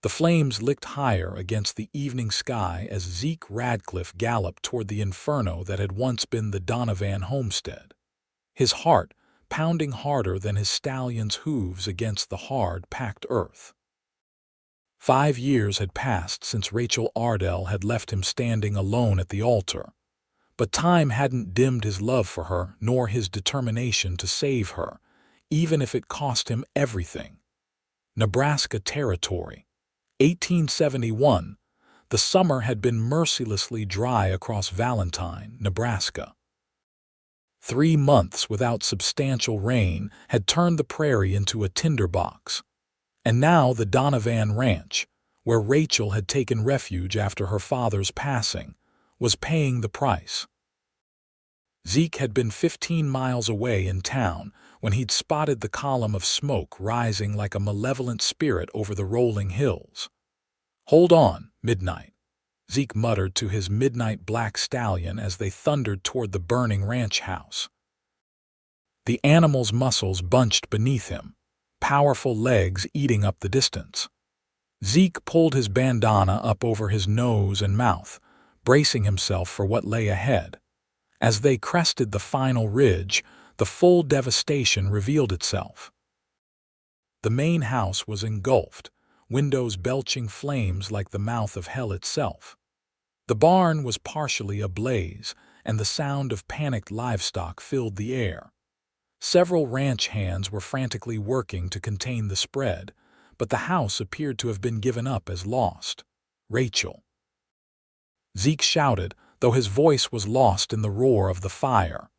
The flames licked higher against the evening sky as Zeke Radcliff galloped toward the inferno that had once been the Donovan homestead. His heart pounding harder than his stallion's hooves against the hard, packed earth. 5 years had passed since Rachel Ardell had left him standing alone at the altar. But time hadn't dimmed his love for her nor his determination to save her, even if it cost him everything. Nebraska territory. 1871. The summer had been mercilessly dry across Valentine, Nebraska. 3 months without substantial rain had turned the prairie into a tinderbox. And now the Donovan Ranch, where Rachel had taken refuge after her father's passing, was paying the price. Zeke had been 15 miles away in town when he'd spotted the column of smoke rising like a malevolent spirit over the rolling hills. "Hold on, Midnight," Zeke muttered to his midnight black stallion as they thundered toward the burning ranch house. The animal's muscles bunched beneath him, powerful legs eating up the distance. Zeke pulled his bandana up over his nose and mouth, bracing himself for what lay ahead. As they crested the final ridge, the full devastation revealed itself. The main house was engulfed, windows belching flames like the mouth of hell itself. The barn was partially ablaze, and the sound of panicked livestock filled the air. Several ranch hands were frantically working to contain the spread, but the house appeared to have been given up as lost. "Rachel!" Zeke shouted, though his voice was lost in the roar of the fire.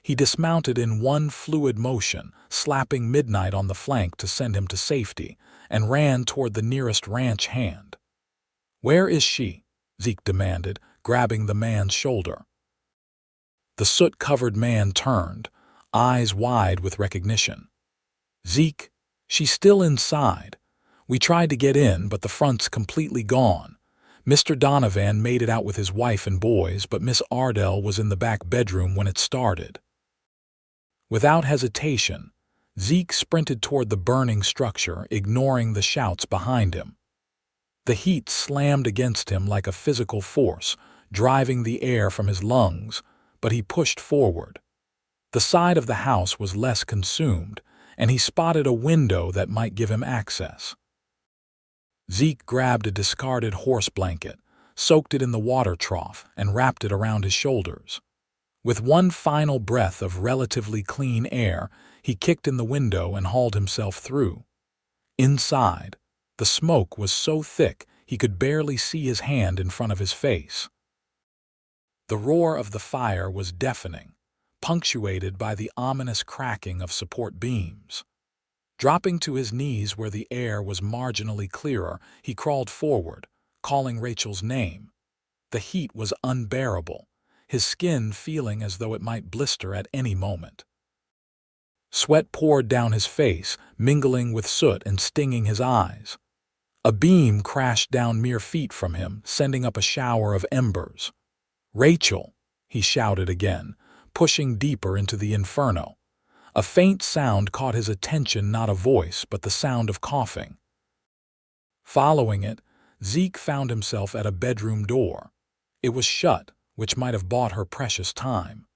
He dismounted in one fluid motion, slapping Midnight on the flank to send him to safety, and ran toward the nearest ranch hand. "Where is she?" Zeke demanded, grabbing the man's shoulder. The soot-covered man turned, eyes wide with recognition. "Zeke, she's still inside. We tried to get in, but the front's completely gone. Mr. Donovan made it out with his wife and boys, but Miss Ardell was in the back bedroom when it started." Without hesitation, Zeke sprinted toward the burning structure, ignoring the shouts behind him. The heat slammed against him like a physical force, driving the air from his lungs, but he pushed forward. The side of the house was less consumed, and he spotted a window that might give him access. Zeke grabbed a discarded horse blanket, soaked it in the water trough, and wrapped it around his shoulders. With one final breath of relatively clean air, he kicked in the window and hauled himself through. Inside, the smoke was so thick he could barely see his hand in front of his face. The roar of the fire was deafening, punctuated by the ominous cracking of support beams. Dropping to his knees where the air was marginally clearer, he crawled forward, calling Rachel's name. The heat was unbearable, his skin feeling as though it might blister at any moment. Sweat poured down his face, mingling with soot and stinging his eyes. A beam crashed down mere feet from him, sending up a shower of embers. "Rachel!" he shouted again, pushing deeper into the inferno. A faint sound caught his attention, not a voice, but the sound of coughing. Following it, Zeke found himself at a bedroom door. It was shut, which might have bought her precious time.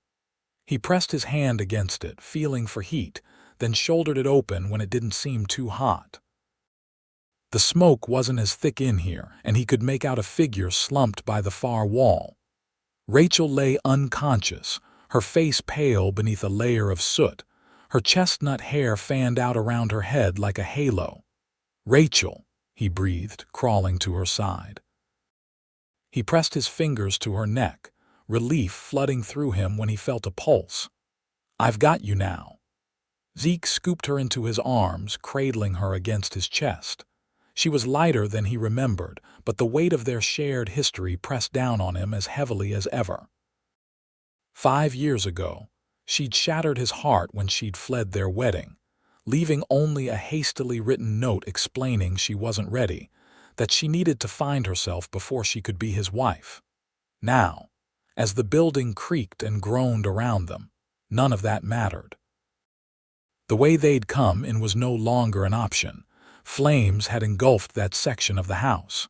He pressed his hand against it, feeling for heat, then shouldered it open when it didn't seem too hot. The smoke wasn't as thick in here, and he could make out a figure slumped by the far wall. Rachel lay unconscious, her face pale beneath a layer of soot, her chestnut hair fanned out around her head like a halo. "Rachel," he breathed, crawling to her side. He pressed his fingers to her neck, relief flooding through him when he felt a pulse. "I've got you now." Zeke scooped her into his arms, cradling her against his chest. She was lighter than he remembered, but the weight of their shared history pressed down on him as heavily as ever. 5 years ago, she'd shattered his heart when she'd fled their wedding, leaving only a hastily written note explaining she wasn't ready, that she needed to find herself before she could be his wife. Now, as the building creaked and groaned around them, none of that mattered. The way they'd come in was no longer an option. Flames had engulfed that section of the house.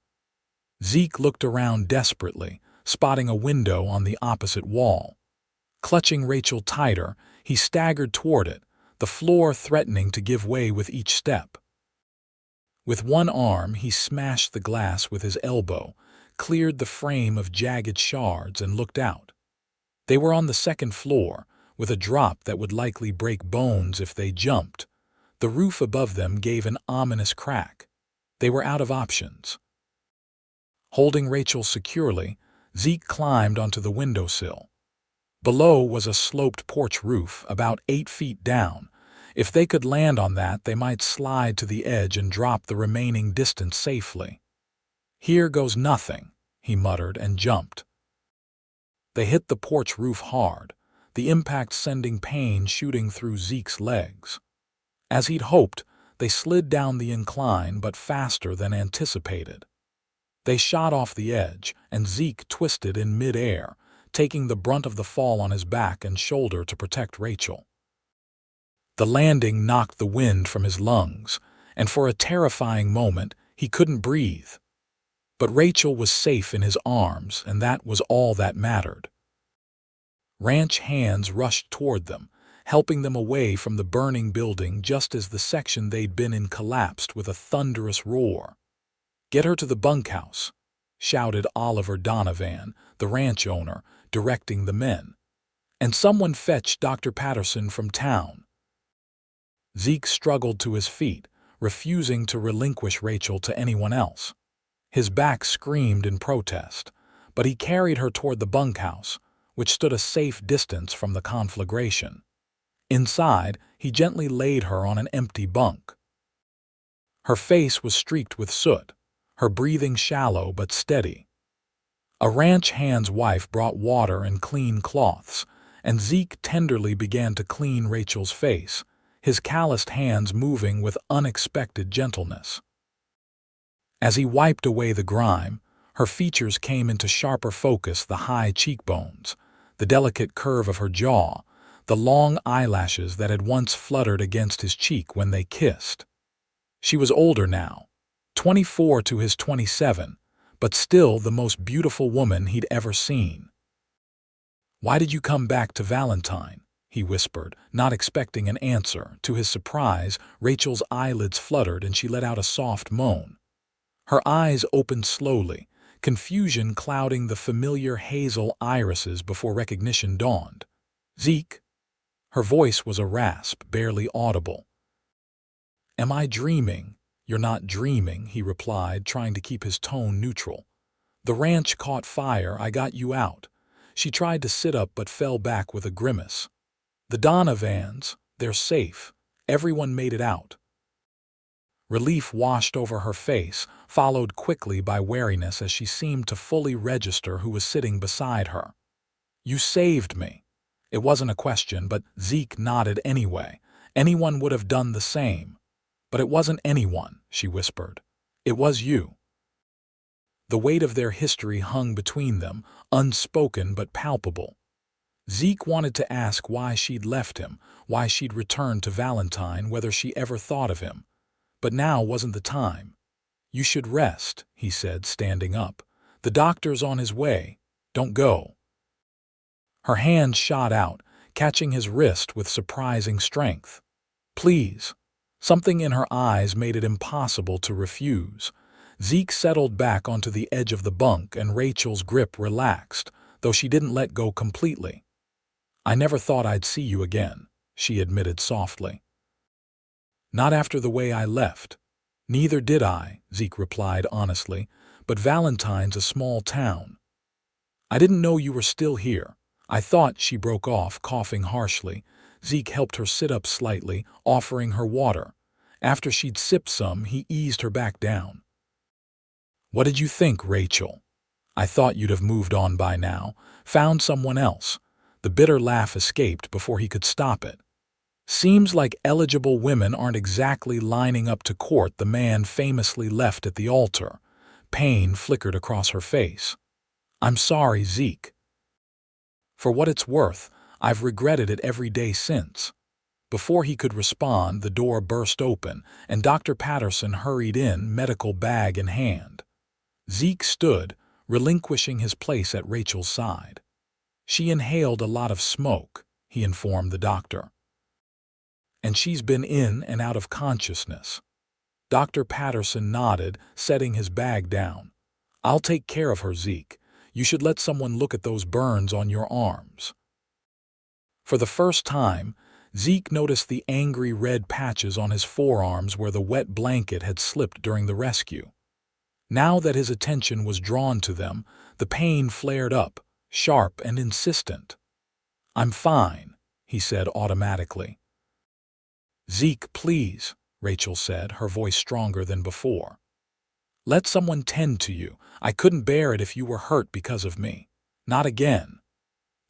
Zeke looked around desperately, spotting a window on the opposite wall. Clutching Rachel tighter, he staggered toward it, the floor threatening to give way with each step. With one arm, he smashed the glass with his elbow, cleared the frame of jagged shards, and looked out. They were on the second floor, with a drop that would likely break bones if they jumped. The roof above them gave an ominous crack. They were out of options. Holding Rachel securely, Zeke climbed onto the windowsill. Below was a sloped porch roof about 8 feet down. If they could land on that, they might slide to the edge and drop the remaining distance safely. "Here goes nothing," he muttered and jumped. They hit the porch roof hard, the impact sending pain shooting through Zeke's legs. As he'd hoped, they slid down the incline, but faster than anticipated. They shot off the edge, and Zeke twisted in mid-air, taking the brunt of the fall on his back and shoulder to protect Rachel. The landing knocked the wind from his lungs, and for a terrifying moment, he couldn't breathe. But Rachel was safe in his arms, and that was all that mattered. Ranch hands rushed toward them, helping them away from the burning building just as the section they'd been in collapsed with a thunderous roar. "Get her to the bunkhouse," shouted Oliver Donovan, the ranch owner, directing the men. "And someone fetch Dr. Patterson from town." Zeke struggled to his feet, refusing to relinquish Rachel to anyone else. His back screamed in protest, but he carried her toward the bunkhouse, which stood a safe distance from the conflagration. Inside, he gently laid her on an empty bunk. Her face was streaked with soot, her breathing shallow but steady. A ranch hand's wife brought water and clean cloths, and Zeke tenderly began to clean Rachel's face, his calloused hands moving with unexpected gentleness. As he wiped away the grime, her features came into sharper focus: the high cheekbones, the delicate curve of her jaw, the long eyelashes that had once fluttered against his cheek when they kissed. She was older now, 24 to his 27, but still the most beautiful woman he'd ever seen. "Why did you come back to Valentine?" he whispered, not expecting an answer. To his surprise, Rachel's eyelids fluttered and she let out a soft moan. Her eyes opened slowly, confusion clouding the familiar hazel irises before recognition dawned. "Zeke?" Her voice was a rasp, barely audible. "Am I dreaming?" "You're not dreaming," he replied, trying to keep his tone neutral. "The ranch caught fire. I got you out." She tried to sit up but fell back with a grimace. "The Donovans, they're safe. Everyone made it out." Relief washed over her face, followed quickly by wariness as she seemed to fully register who was sitting beside her. "You saved me." It wasn't a question, but Zeke nodded anyway. Anyone would have done the same. "But it wasn't anyone," she whispered. "It was you." The weight of their history hung between them, unspoken but palpable. Zeke wanted to ask why she'd left him, why she'd returned to Valentine, whether she ever thought of him. But now wasn't the time. "You should rest," he said, standing up. "The doctor's on his way. Don't go." Her hand shot out, catching his wrist with surprising strength. "Please." Something in her eyes made it impossible to refuse. Zeke settled back onto the edge of the bunk and Rachel's grip relaxed, though she didn't let go completely. "I never thought I'd see you again," she admitted softly. "Not after the way I left." "Neither did I," Zeke replied honestly, "but Valentine's a small town." "I didn't know you were still here. I thought," she broke off, coughing harshly. Zeke helped her sit up slightly, offering her water. After she'd sipped some, he eased her back down. "What did you think, Rachel? I thought you'd have moved on by now, found someone else." The bitter laugh escaped before he could stop it. "Seems like eligible women aren't exactly lining up to court the man famously left at the altar." Pain flickered across her face. "I'm sorry, Zeke. For what it's worth, I've regretted it every day since." Before he could respond, the door burst open, and Dr. Patterson hurried in, medical bag in hand. Zeke stood, relinquishing his place at Rachel's side. "She inhaled a lot of smoke," he informed the doctor. "And she's been in and out of consciousness." Dr. Patterson nodded, setting his bag down. "I'll take care of her, Zeke. You should let someone look at those burns on your arms." For the first time, Zeke noticed the angry red patches on his forearms where the wet blanket had slipped during the rescue. Now that his attention was drawn to them, the pain flared up, sharp and insistent. "I'm fine," he said automatically. "Zeke, please," Rachel said, her voice stronger than before. "Let someone tend to you. I couldn't bear it if you were hurt because of me. Not again."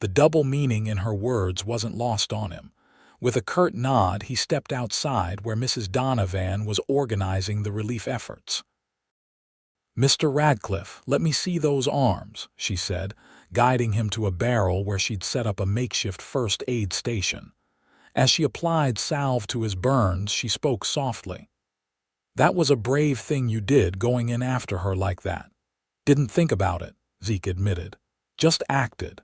The double meaning in her words wasn't lost on him. With a curt nod, he stepped outside where Mrs. Donovan was organizing the relief efforts. "Mr. Radcliff, let me see those arms," she said, guiding him to a barrel where she'd set up a makeshift first aid station. As she applied salve to his burns, she spoke softly. "That was a brave thing you did, going in after her like that." "Didn't think about it," Zeke admitted. "Just acted."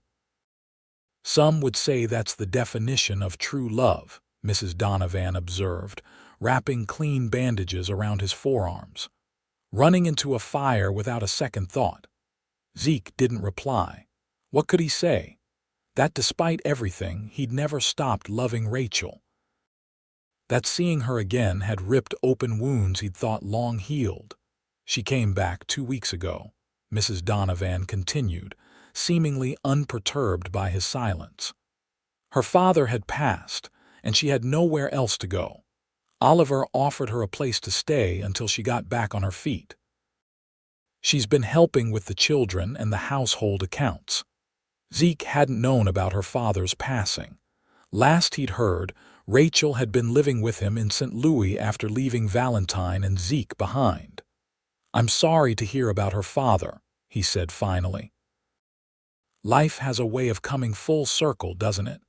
"Some would say that's the definition of true love," Mrs. Donovan observed, wrapping clean bandages around his forearms. "Running into a fire without a second thought." Zeke didn't reply. What could he say? That despite everything, he'd never stopped loving Rachel. That seeing her again had ripped open wounds he'd thought long healed. "She came back 2 weeks ago," Mrs. Donovan continued, seemingly unperturbed by his silence. "Her father had passed, and she had nowhere else to go. Oliver offered her a place to stay until she got back on her feet. She's been helping with the children and the household accounts." Zeke hadn't known about her father's passing. Last he'd heard, Rachel had been living with him in St. Louis after leaving Valentine and Zeke behind. "I'm sorry to hear about her father," he said finally. "Life has a way of coming full circle, doesn't it?"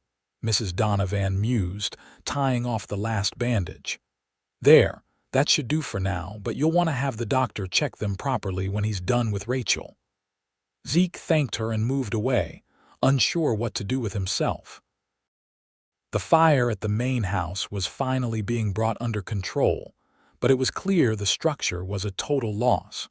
Mrs. Donovan mused, tying off the last bandage. "There, that should do for now, but you'll want to have the doctor check them properly when he's done with Rachel." Zeke thanked her and moved away, unsure what to do with himself. The fire at the main house was finally being brought under control, but it was clear the structure was a total loss.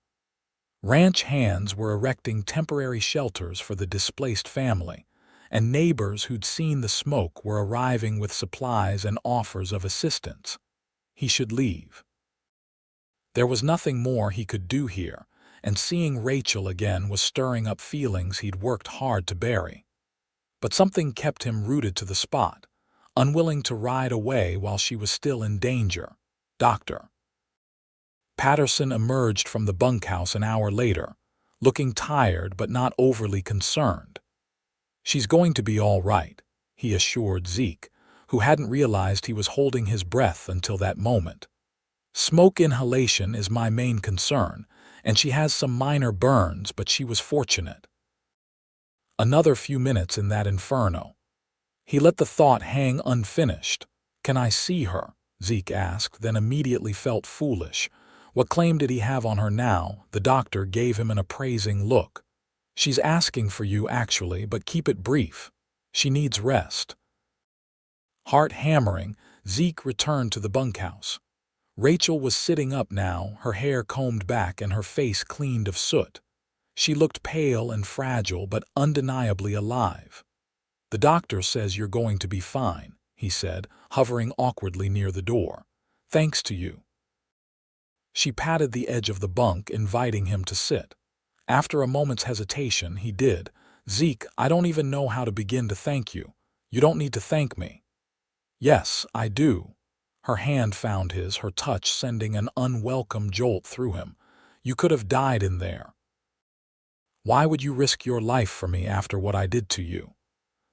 Ranch hands were erecting temporary shelters for the displaced family, and neighbors who'd seen the smoke were arriving with supplies and offers of assistance. He should leave. There was nothing more he could do here, and seeing Rachel again was stirring up feelings he'd worked hard to bury. But something kept him rooted to the spot, unwilling to ride away while she was still in danger. Dr. Patterson emerged from the bunkhouse an hour later, looking tired but not overly concerned. "She's going to be all right," he assured Zeke, who hadn't realized he was holding his breath until that moment. "Smoke inhalation is my main concern, and she has some minor burns, but she was fortunate." Another few minutes in that inferno. He let the thought hang unfinished. "Can I see her?" Zeke asked, then immediately felt foolish. What claim did he have on her now? The doctor gave him an appraising look. "She's asking for you, actually, but keep it brief. She needs rest." Heart hammering, Zeke returned to the bunkhouse. Rachel was sitting up now, her hair combed back and her face cleaned of soot. She looked pale and fragile, but undeniably alive. "The doctor says you're going to be fine," he said, hovering awkwardly near the door. "Thanks to you." She patted the edge of the bunk, inviting him to sit. After a moment's hesitation, he did. "Zeke, I don't even know how to begin to thank you. You don't need to thank me." "Yes, I do." Her hand found his, her touch sending an unwelcome jolt through him. "You could have died in there. Why would you risk your life for me after what I did to you?"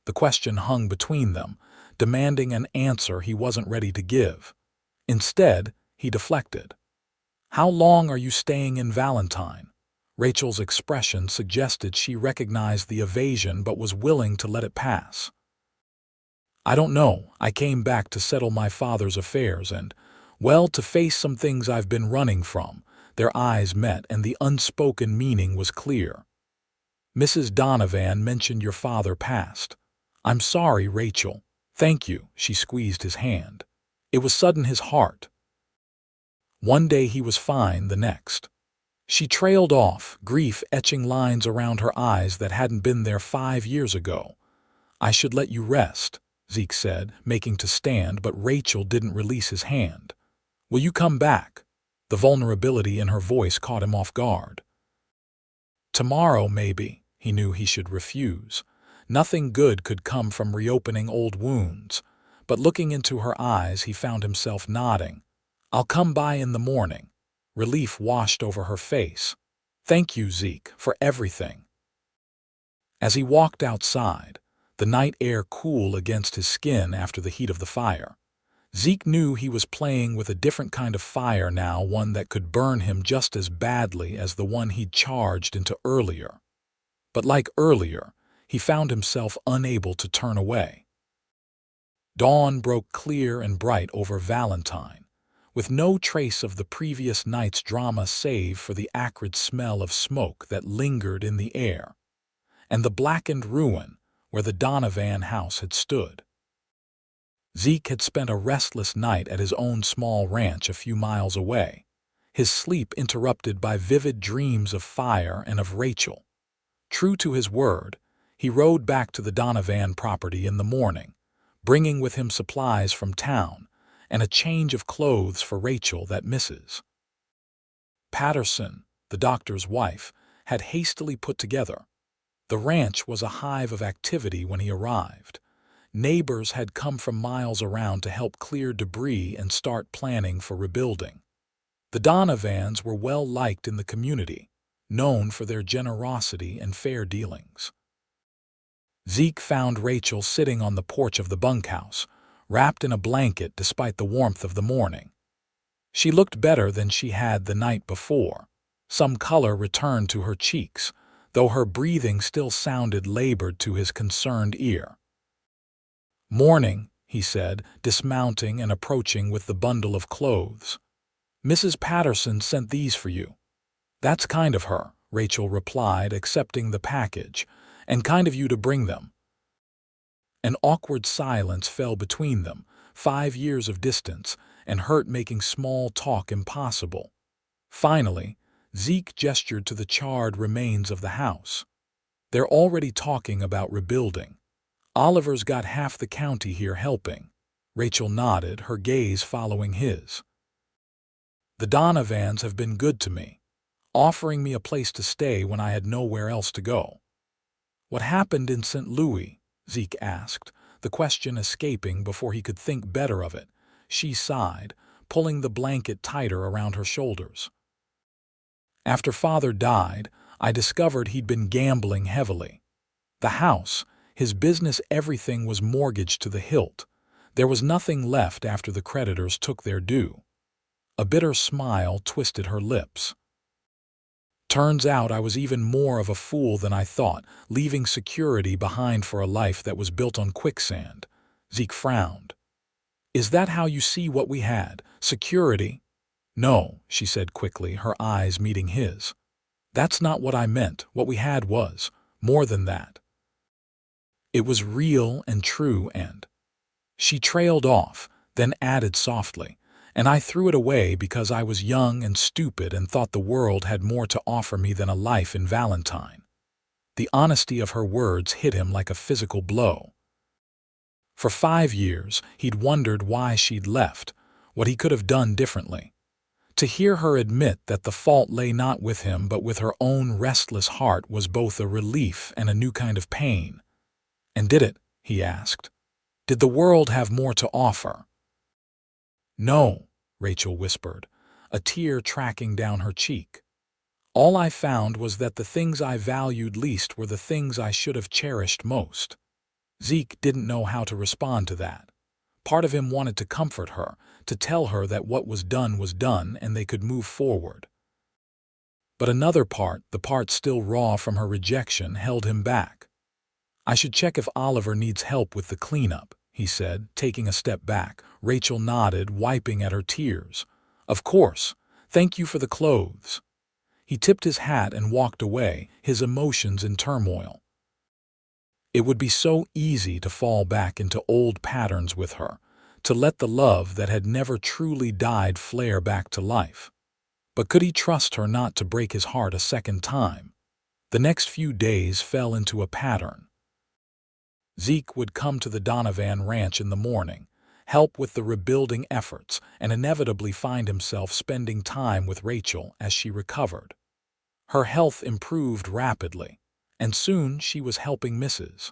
The question hung between them, demanding an answer he wasn't ready to give. Instead, he deflected. "How long are you staying in Valentine?" Rachel's expression suggested she recognized the evasion but was willing to let it pass. I don't know. I came back to settle my father's affairs and, well, to face some things I've been running from. Their eyes met, and the unspoken meaning was clear. Mrs. Donovan mentioned your father passed. I'm sorry, Rachel. Thank you, she squeezed his hand. It was sudden his heart. One day he was fine, the next. She trailed off, grief etching lines around her eyes that hadn't been there 5 years ago. I should let you rest, Zeke said, making to stand, but Rachel didn't release his hand. Will you come back? The vulnerability in her voice caught him off guard. Tomorrow, maybe. He knew he should refuse. Nothing good could come from reopening old wounds. But looking into her eyes, he found himself nodding. I'll come by in the morning. Relief washed over her face. Thank you, Zeke, for everything. As he walked outside, the night air cool against his skin after the heat of the fire, Zeke knew he was playing with a different kind of fire now, one that could burn him just as badly as the one he'd charged into earlier. But like earlier, he found himself unable to turn away. Dawn broke clear and bright over Valentine, with no trace of the previous night's drama save for the acrid smell of smoke that lingered in the air, and the blackened ruin where the Donovan house had stood. Zeke had spent a restless night at his own small ranch a few miles away, his sleep interrupted by vivid dreams of fire and of Rachel. True to his word, he rode back to the Donovan property in the morning, bringing with him supplies from town and a change of clothes for Rachel that Mrs. Patterson, the doctor's wife, had hastily put together. The ranch was a hive of activity when he arrived. Neighbors had come from miles around to help clear debris and start planning for rebuilding. The Donovans were well liked in the community, known for their generosity and fair dealings. Zeke found Rachel sitting on the porch of the bunkhouse, wrapped in a blanket despite the warmth of the morning. She looked better than she had the night before. Some color returned to her cheeks, though her breathing still sounded labored to his concerned ear. Morning, he said, dismounting and approaching with the bundle of clothes. Mrs. Patterson sent these for you. That's kind of her, Rachel replied, accepting the package, and kind of you to bring them. An awkward silence fell between them, 5 years of distance, and hurt making small talk impossible. Finally, Zeke gestured to the charred remains of the house. They're already talking about rebuilding. Oliver's got half the county here helping. Rachel nodded, her gaze following his. The Donovans have been good to me, offering me a place to stay when I had nowhere else to go. What happened in St. Louis? Zeke asked, the question escaping before he could think better of it. She sighed, pulling the blanket tighter around her shoulders. After Father died, I discovered he'd been gambling heavily. The house, his business, everything was mortgaged to the hilt. There was nothing left after the creditors took their due. A bitter smile twisted her lips. Turns out I was even more of a fool than I thought, leaving security behind for a life that was built on quicksand. Zeke frowned. Is that how you see what we had? Security? No, she said quickly, her eyes meeting his. That's not what I meant. What we had was more than that. It was real and true and... She trailed off, then added softly, and I threw it away because I was young and stupid and thought the world had more to offer me than a life in Valentine. The honesty of her words hit him like a physical blow. For 5 years, he'd wondered why she'd left, what he could have done differently. To hear her admit that the fault lay not with him but with her own restless heart was both a relief and a new kind of pain. And did it? He asked. Did the world have more to offer? No, Rachel whispered, a tear tracking down her cheek. All I found was that the things I valued least were the things I should have cherished most. Zeke didn't know how to respond to that. Part of him wanted to comfort her, to tell her that what was done and they could move forward. But another part, the part still raw from her rejection, held him back. I should check if Oliver needs help with the cleanup, he said, taking a step back. Rachel nodded, wiping at her tears. Of course. Thank you for the clothes. He tipped his hat and walked away, his emotions in turmoil. It would be so easy to fall back into old patterns with her, to let the love that had never truly died flare back to life. But could he trust her not to break his heart a second time? The next few days fell into a pattern. Zeke would come to the Donovan ranch in the morning, help with the rebuilding efforts, and inevitably find himself spending time with Rachel as she recovered. Her health improved rapidly, and soon she was helping Mrs.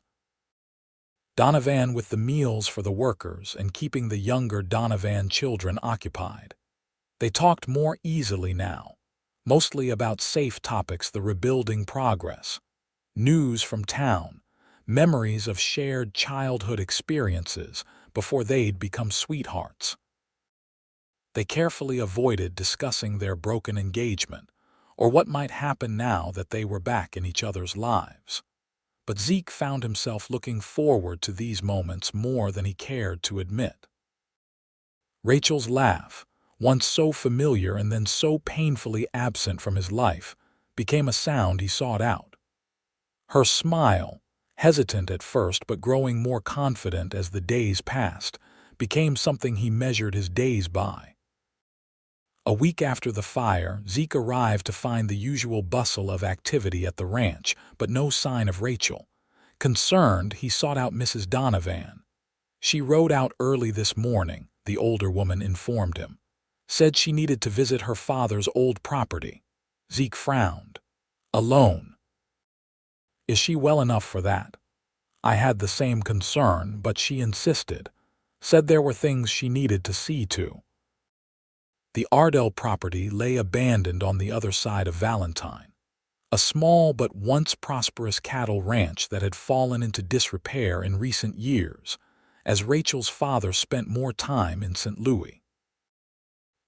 Donovan with the meals for the workers and keeping the younger Donovan children occupied. They talked more easily now, mostly about safe topics: the rebuilding progress, news from town, memories of shared childhood experiences before they'd become sweethearts. They carefully avoided discussing their broken engagement or what might happen now that they were back in each other's lives. But Zeke found himself looking forward to these moments more than he cared to admit. Rachel's laugh, once so familiar and then so painfully absent from his life, became a sound he sought out. Her smile, hesitant at first but growing more confident as the days passed, became something he measured his days by. A week after the fire, Zeke arrived to find the usual bustle of activity at the ranch, but no sign of Rachel. Concerned, he sought out Mrs. Donovan. She rode out early this morning, the older woman informed him. Said she needed to visit her father's old property. Zeke frowned. Alone. Is she well enough for that? I had the same concern, but she insisted. Said there were things she needed to see to. The Ardell property lay abandoned on the other side of Valentine, a small but once prosperous cattle ranch that had fallen into disrepair in recent years, as Rachel's father spent more time in St. Louis.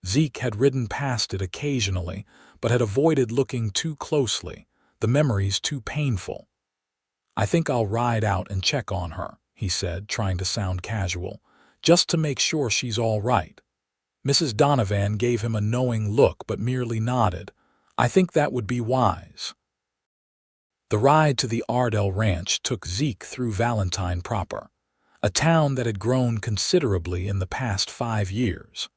Zeke had ridden past it occasionally, but had avoided looking too closely, the memories too painful. I think I'll ride out and check on her, he said, trying to sound casual, just to make sure she's all right. Mrs. Donovan gave him a knowing look but merely nodded. I think that would be wise. The ride to the Ardell ranch took Zeke through Valentine proper, a town that had grown considerably in the past 5 years.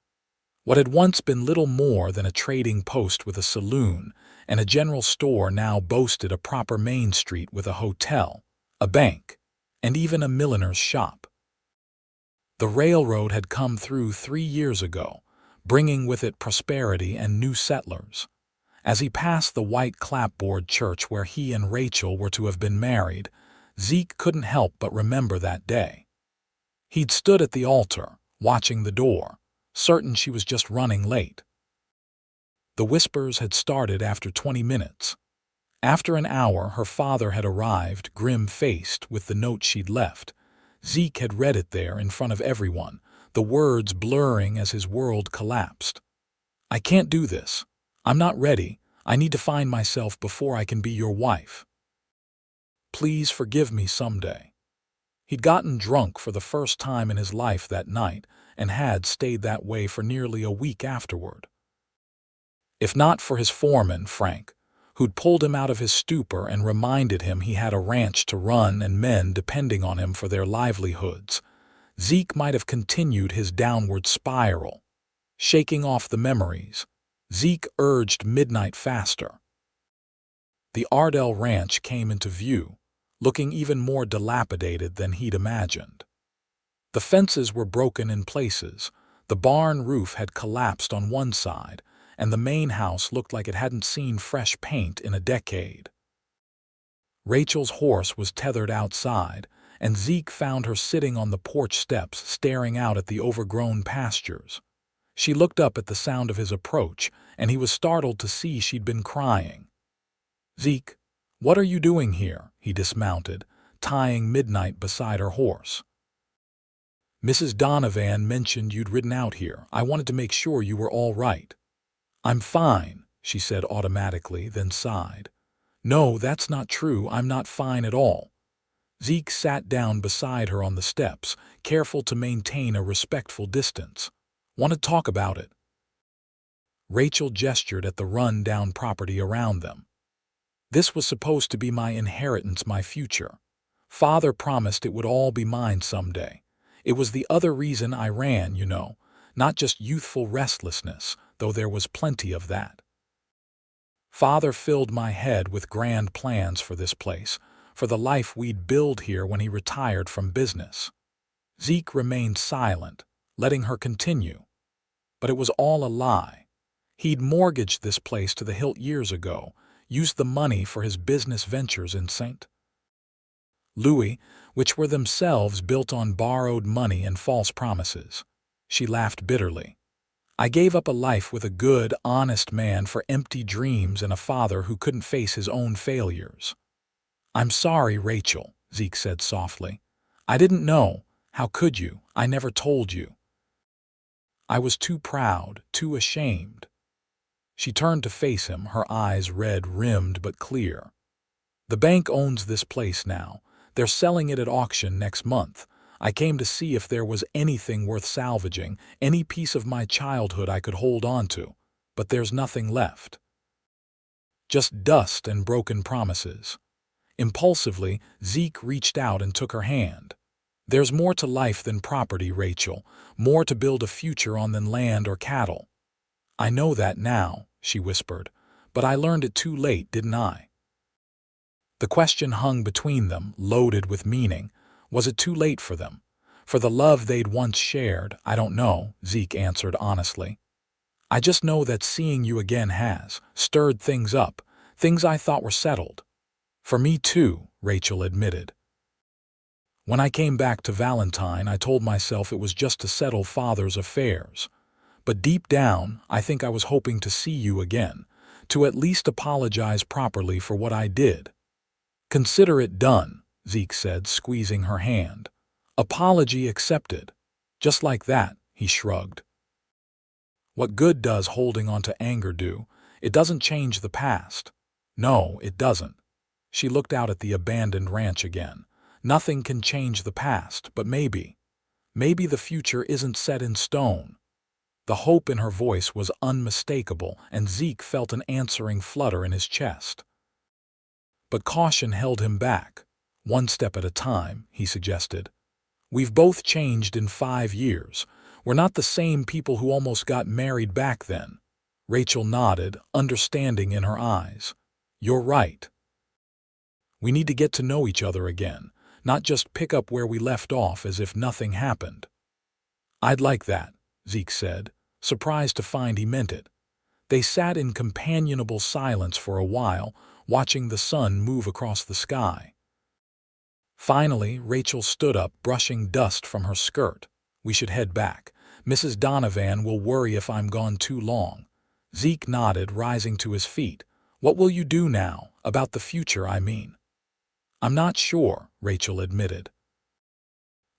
What had once been little more than a trading post with a saloon and a general store now boasted a proper main street with a hotel, a bank, and even a milliner's shop. The railroad had come through 3 years ago, bringing with it prosperity and new settlers. As he passed the white clapboard church where he and Rachel were to have been married, Zeke couldn't help but remember that day. He'd stood at the altar, watching the door, certain she was just running late. The whispers had started after 20 minutes. After an hour, her father had arrived, grim-faced, with the note she'd left. Zeke had read it there in front of everyone, the words blurring as his world collapsed. I can't do this. I'm not ready. I need to find myself before I can be your wife. Please forgive me someday. He'd gotten drunk for the first time in his life that night and had stayed that way for nearly a week afterward. If not for his foreman, Frank, who'd pulled him out of his stupor and reminded him he had a ranch to run and men depending on him for their livelihoods, Zeke might have continued his downward spiral. Shaking off the memories, Zeke urged midnight faster. The Ardell ranch came into view, looking even more dilapidated than he'd imagined. The fences were broken in places, the barn roof had collapsed on one side, and the main house looked like it hadn't seen fresh paint in a decade. Rachel's horse was tethered outside, and Zeke found her sitting on the porch steps staring out at the overgrown pastures. She looked up at the sound of his approach, and he was startled to see she'd been crying. Zeke, what are you doing here? He dismounted, tying Midnight beside her horse. Mrs. Donovan mentioned you'd ridden out here. I wanted to make sure you were all right. I'm fine, she said automatically, then sighed. No, that's not true. I'm not fine at all. Zeke sat down beside her on the steps, careful to maintain a respectful distance. "Want to talk about it?" Rachel gestured at the run-down property around them. "This was supposed to be my inheritance, my future. Father promised it would all be mine someday. It was the other reason I ran, you know, not just youthful restlessness, though there was plenty of that. Father filled my head with grand plans for this place, for the life we'd build here when he retired from business." Zeke remained silent, letting her continue. "But it was all a lie. He'd mortgaged this place to the hilt years ago, used the money for his business ventures in St. Louis, which were themselves built on borrowed money and false promises." She laughed bitterly. "I gave up a life with a good, honest man for empty dreams and a father who couldn't face his own failures." "I'm sorry, Rachel," Zeke said softly. "I didn't know. How could you? I never told you." "I was too proud, too ashamed." She turned to face him, her eyes red-rimmed but clear. "The bank owns this place now. They're selling it at auction next month. I came to see if there was anything worth salvaging, any piece of my childhood I could hold on to. But there's nothing left. Just dust and broken promises." Impulsively, Zeke reached out and took her hand. "There's more to life than property, Rachel, more to build a future on than land or cattle." "I know that now," she whispered, "but I learned it too late, didn't I?" The question hung between them, loaded with meaning. Was it too late for them? For the love they'd once shared? "I don't know," Zeke answered honestly. "I just know that seeing you again has stirred things up, things I thought were settled." "For me too," Rachel admitted. "When I came back to Valentine, I told myself it was just to settle Father's affairs. But deep down, I think I was hoping to see you again, to at least apologize properly for what I did." "Consider it done," Zeke said, squeezing her hand. "Apology accepted." "Just like that," he shrugged. "What good does holding on to anger do? It doesn't change the past." "No, it doesn't." She looked out at the abandoned ranch again. "Nothing can change the past, but maybe the future isn't set in stone." The hope in her voice was unmistakable, and Zeke felt an answering flutter in his chest. But caution held him back. "One step at a time," he suggested. "We've both changed in 5 years. We're not the same people who almost got married back then." Rachel nodded, understanding in her eyes. "You're right. We need to get to know each other again, not just pick up where we left off as if nothing happened." "I'd like that," Zeke said, surprised to find he meant it. They sat in companionable silence for a while, watching the sun move across the sky. Finally, Rachel stood up, brushing dust from her skirt. "We should head back. Mrs. Donovan will worry if I'm gone too long." Zeke nodded, rising to his feet. "What will you do now? About the future, I mean." "I'm not sure," Rachel admitted.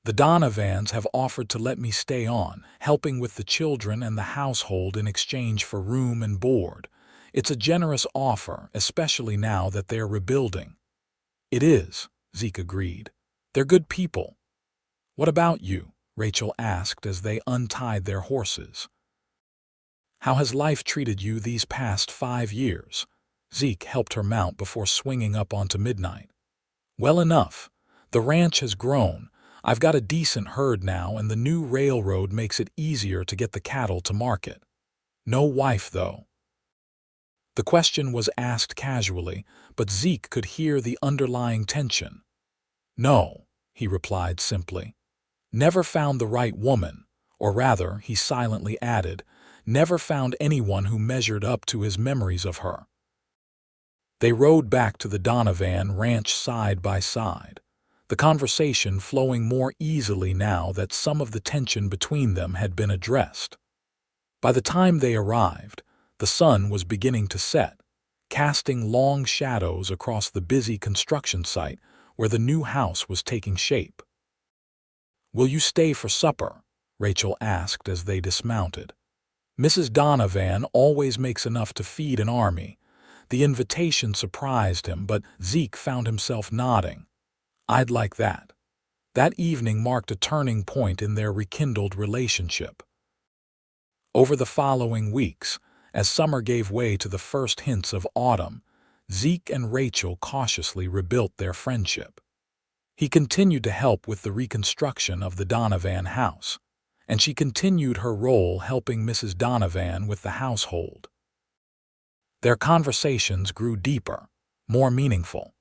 "The Donovans have offered to let me stay on, helping with the children and the household in exchange for room and board. It's a generous offer, especially now that they're rebuilding." "It is," Zeke agreed. "They're good people." "What about you?" Rachel asked as they untied their horses. "How has life treated you these past 5 years?" Zeke helped her mount before swinging up onto Midnight. "Well enough. The ranch has grown. I've got a decent herd now, and the new railroad makes it easier to get the cattle to market. No wife, though." The question was asked casually, but Zeke could hear the underlying tension. "No," he replied simply. "Never found the right woman, or rather," he silently added, "never found anyone who measured up to his memories of her." They rode back to the Donovan ranch side by side, the conversation flowing more easily now that some of the tension between them had been addressed. By the time they arrived, the sun was beginning to set, casting long shadows across the busy construction site where the new house was taking shape. "Will you stay for supper?" Rachel asked as they dismounted. "Mrs. Donovan always makes enough to feed an army." The invitation surprised him, but Zeke found himself nodding. I'd like that. That evening marked a turning point in their rekindled relationship. Over the following weeks, as summer gave way to the first hints of autumn, Zeke and Rachel cautiously rebuilt their friendship. He continued to help with the reconstruction of the Donovan house, and she continued her role helping Mrs. Donovan with the household. Their conversations grew deeper, more meaningful.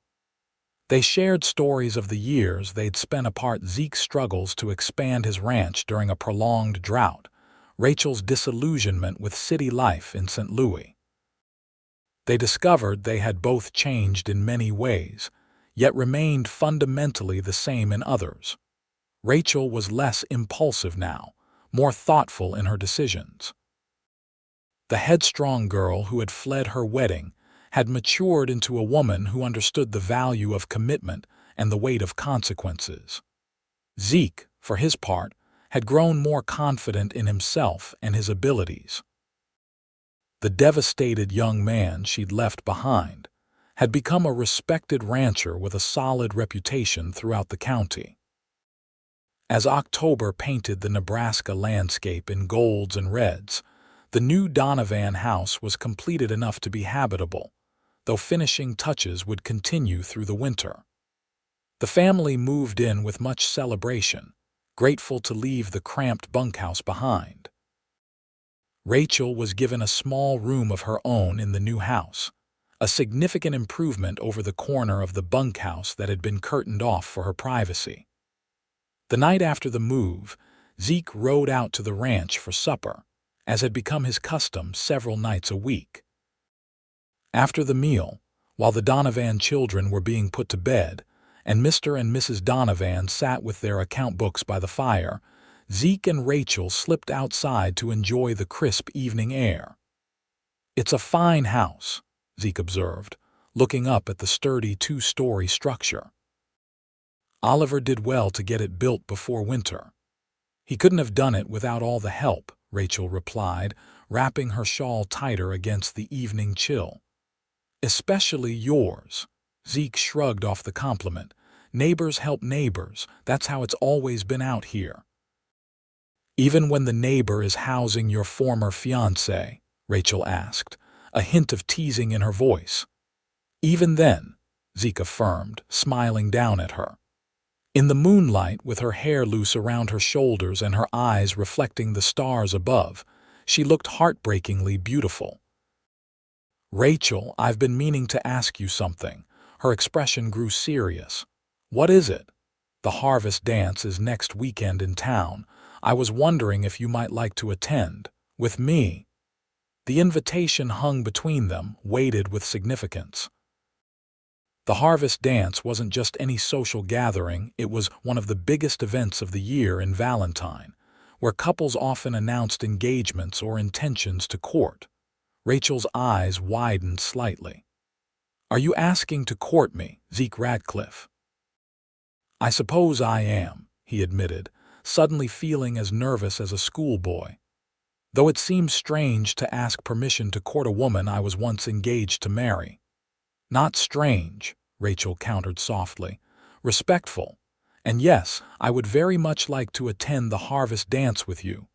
They shared stories of the years they'd spent apart: Zeke's struggles to expand his ranch during a prolonged drought, Rachel's disillusionment with city life in St. Louis. They discovered they had both changed in many ways, yet remained fundamentally the same in others. Rachel was less impulsive now, more thoughtful in her decisions. The headstrong girl who had fled her wedding had matured into a woman who understood the value of commitment and the weight of consequences. Zeke, for his part, had grown more confident in himself and his abilities. The devastated young man she'd left behind had become a respected rancher with a solid reputation throughout the county. As October painted the Nebraska landscape in golds and reds, the new Donovan house was completed enough to be habitable, though finishing touches would continue through the winter. The family moved in with much celebration, grateful to leave the cramped bunkhouse behind. Rachel was given a small room of her own in the new house, a significant improvement over the corner of the bunkhouse that had been curtained off for her privacy. The night after the move, Zeke rode out to the ranch for supper, as had become his custom several nights a week. After the meal, while the Donovan children were being put to bed, and Mr. and Mrs. Donovan sat with their account books by the fire, Zeke and Rachel slipped outside to enjoy the crisp evening air. "It's a fine house," Zeke observed, looking up at the sturdy two-story structure. "Oliver did well to get it built before winter." "He couldn't have done it without all the help," Rachel replied, wrapping her shawl tighter against the evening chill. "Especially yours." Zeke shrugged off the compliment. "Neighbors help neighbors. That's how it's always been out here." "Even when the neighbor is housing your former fiancé?" Rachel asked, a hint of teasing in her voice. "Even then," Zeke affirmed, smiling down at her. In the moonlight, with her hair loose around her shoulders and her eyes reflecting the stars above, she looked heartbreakingly beautiful. "Rachel, I've been meaning to ask you something." Her expression grew serious. "What is it?" "The harvest dance is next weekend in town. I was wondering if you might like to attend. With me." The invitation hung between them, weighted with significance. The harvest dance wasn't just any social gathering, it was one of the biggest events of the year in Valentine, where couples often announced engagements or intentions to court. Rachel's eyes widened slightly. "Are you asking to court me, Zeke Radcliff?" "I suppose I am," he admitted, suddenly feeling as nervous as a schoolboy. "Though it seems strange to ask permission to court a woman I was once engaged to marry." "Not strange," Rachel countered softly. "Respectful. And yes, I would very much like to attend the harvest dance with you."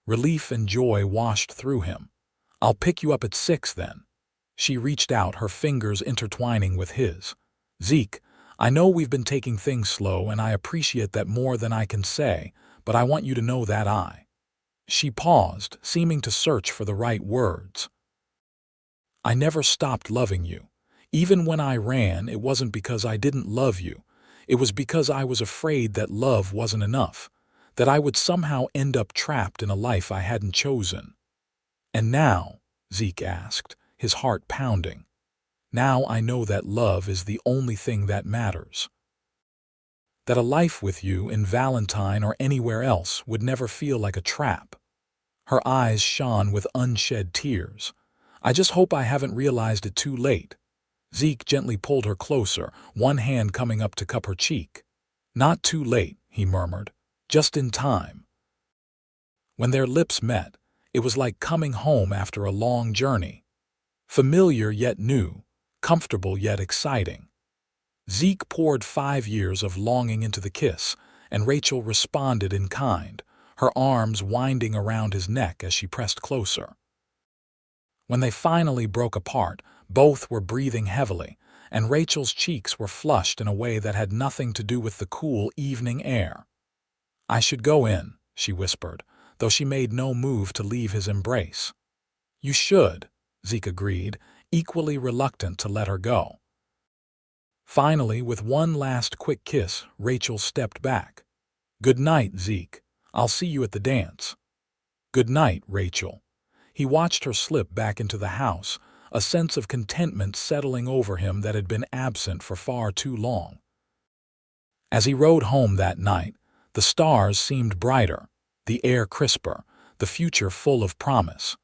Relief and joy washed through him. "I'll pick you up at 6 then." She reached out, her fingers intertwining with his. "Zeke, I know we've been taking things slow and I appreciate that more than I can say, but I want you to know that She paused, seeming to search for the right words. "I never stopped loving you. Even when I ran, it wasn't because I didn't love you. It was because I was afraid that love wasn't enough, that I would somehow end up trapped in a life I hadn't chosen." "And now?" Zeke asked, his heart pounding. "Now I know that love is the only thing that matters. That a life with you in Valentine or anywhere else would never feel like a trap." Her eyes shone with unshed tears. "I just hope I haven't realized it too late." Zeke gently pulled her closer, one hand coming up to cup her cheek. "Not too late," he murmured. "Just in time." When their lips met, it was like coming home after a long journey. Familiar yet new, comfortable yet exciting. Zeke poured 5 years of longing into the kiss, and Rachel responded in kind, her arms winding around his neck as she pressed closer. When they finally broke apart, both were breathing heavily, and Rachel's cheeks were flushed in a way that had nothing to do with the cool evening air. "I should go in," she whispered, though she made no move to leave his embrace. "You should," Zeke agreed, equally reluctant to let her go. Finally, with one last quick kiss, Rachel stepped back. "Good night, Zeke. I'll see you at the dance." "Good night, Rachel." He watched her slip back into the house, a sense of contentment settling over him that had been absent for far too long. As he rode home that night, the stars seemed brighter, the air crisper, the future full of promise.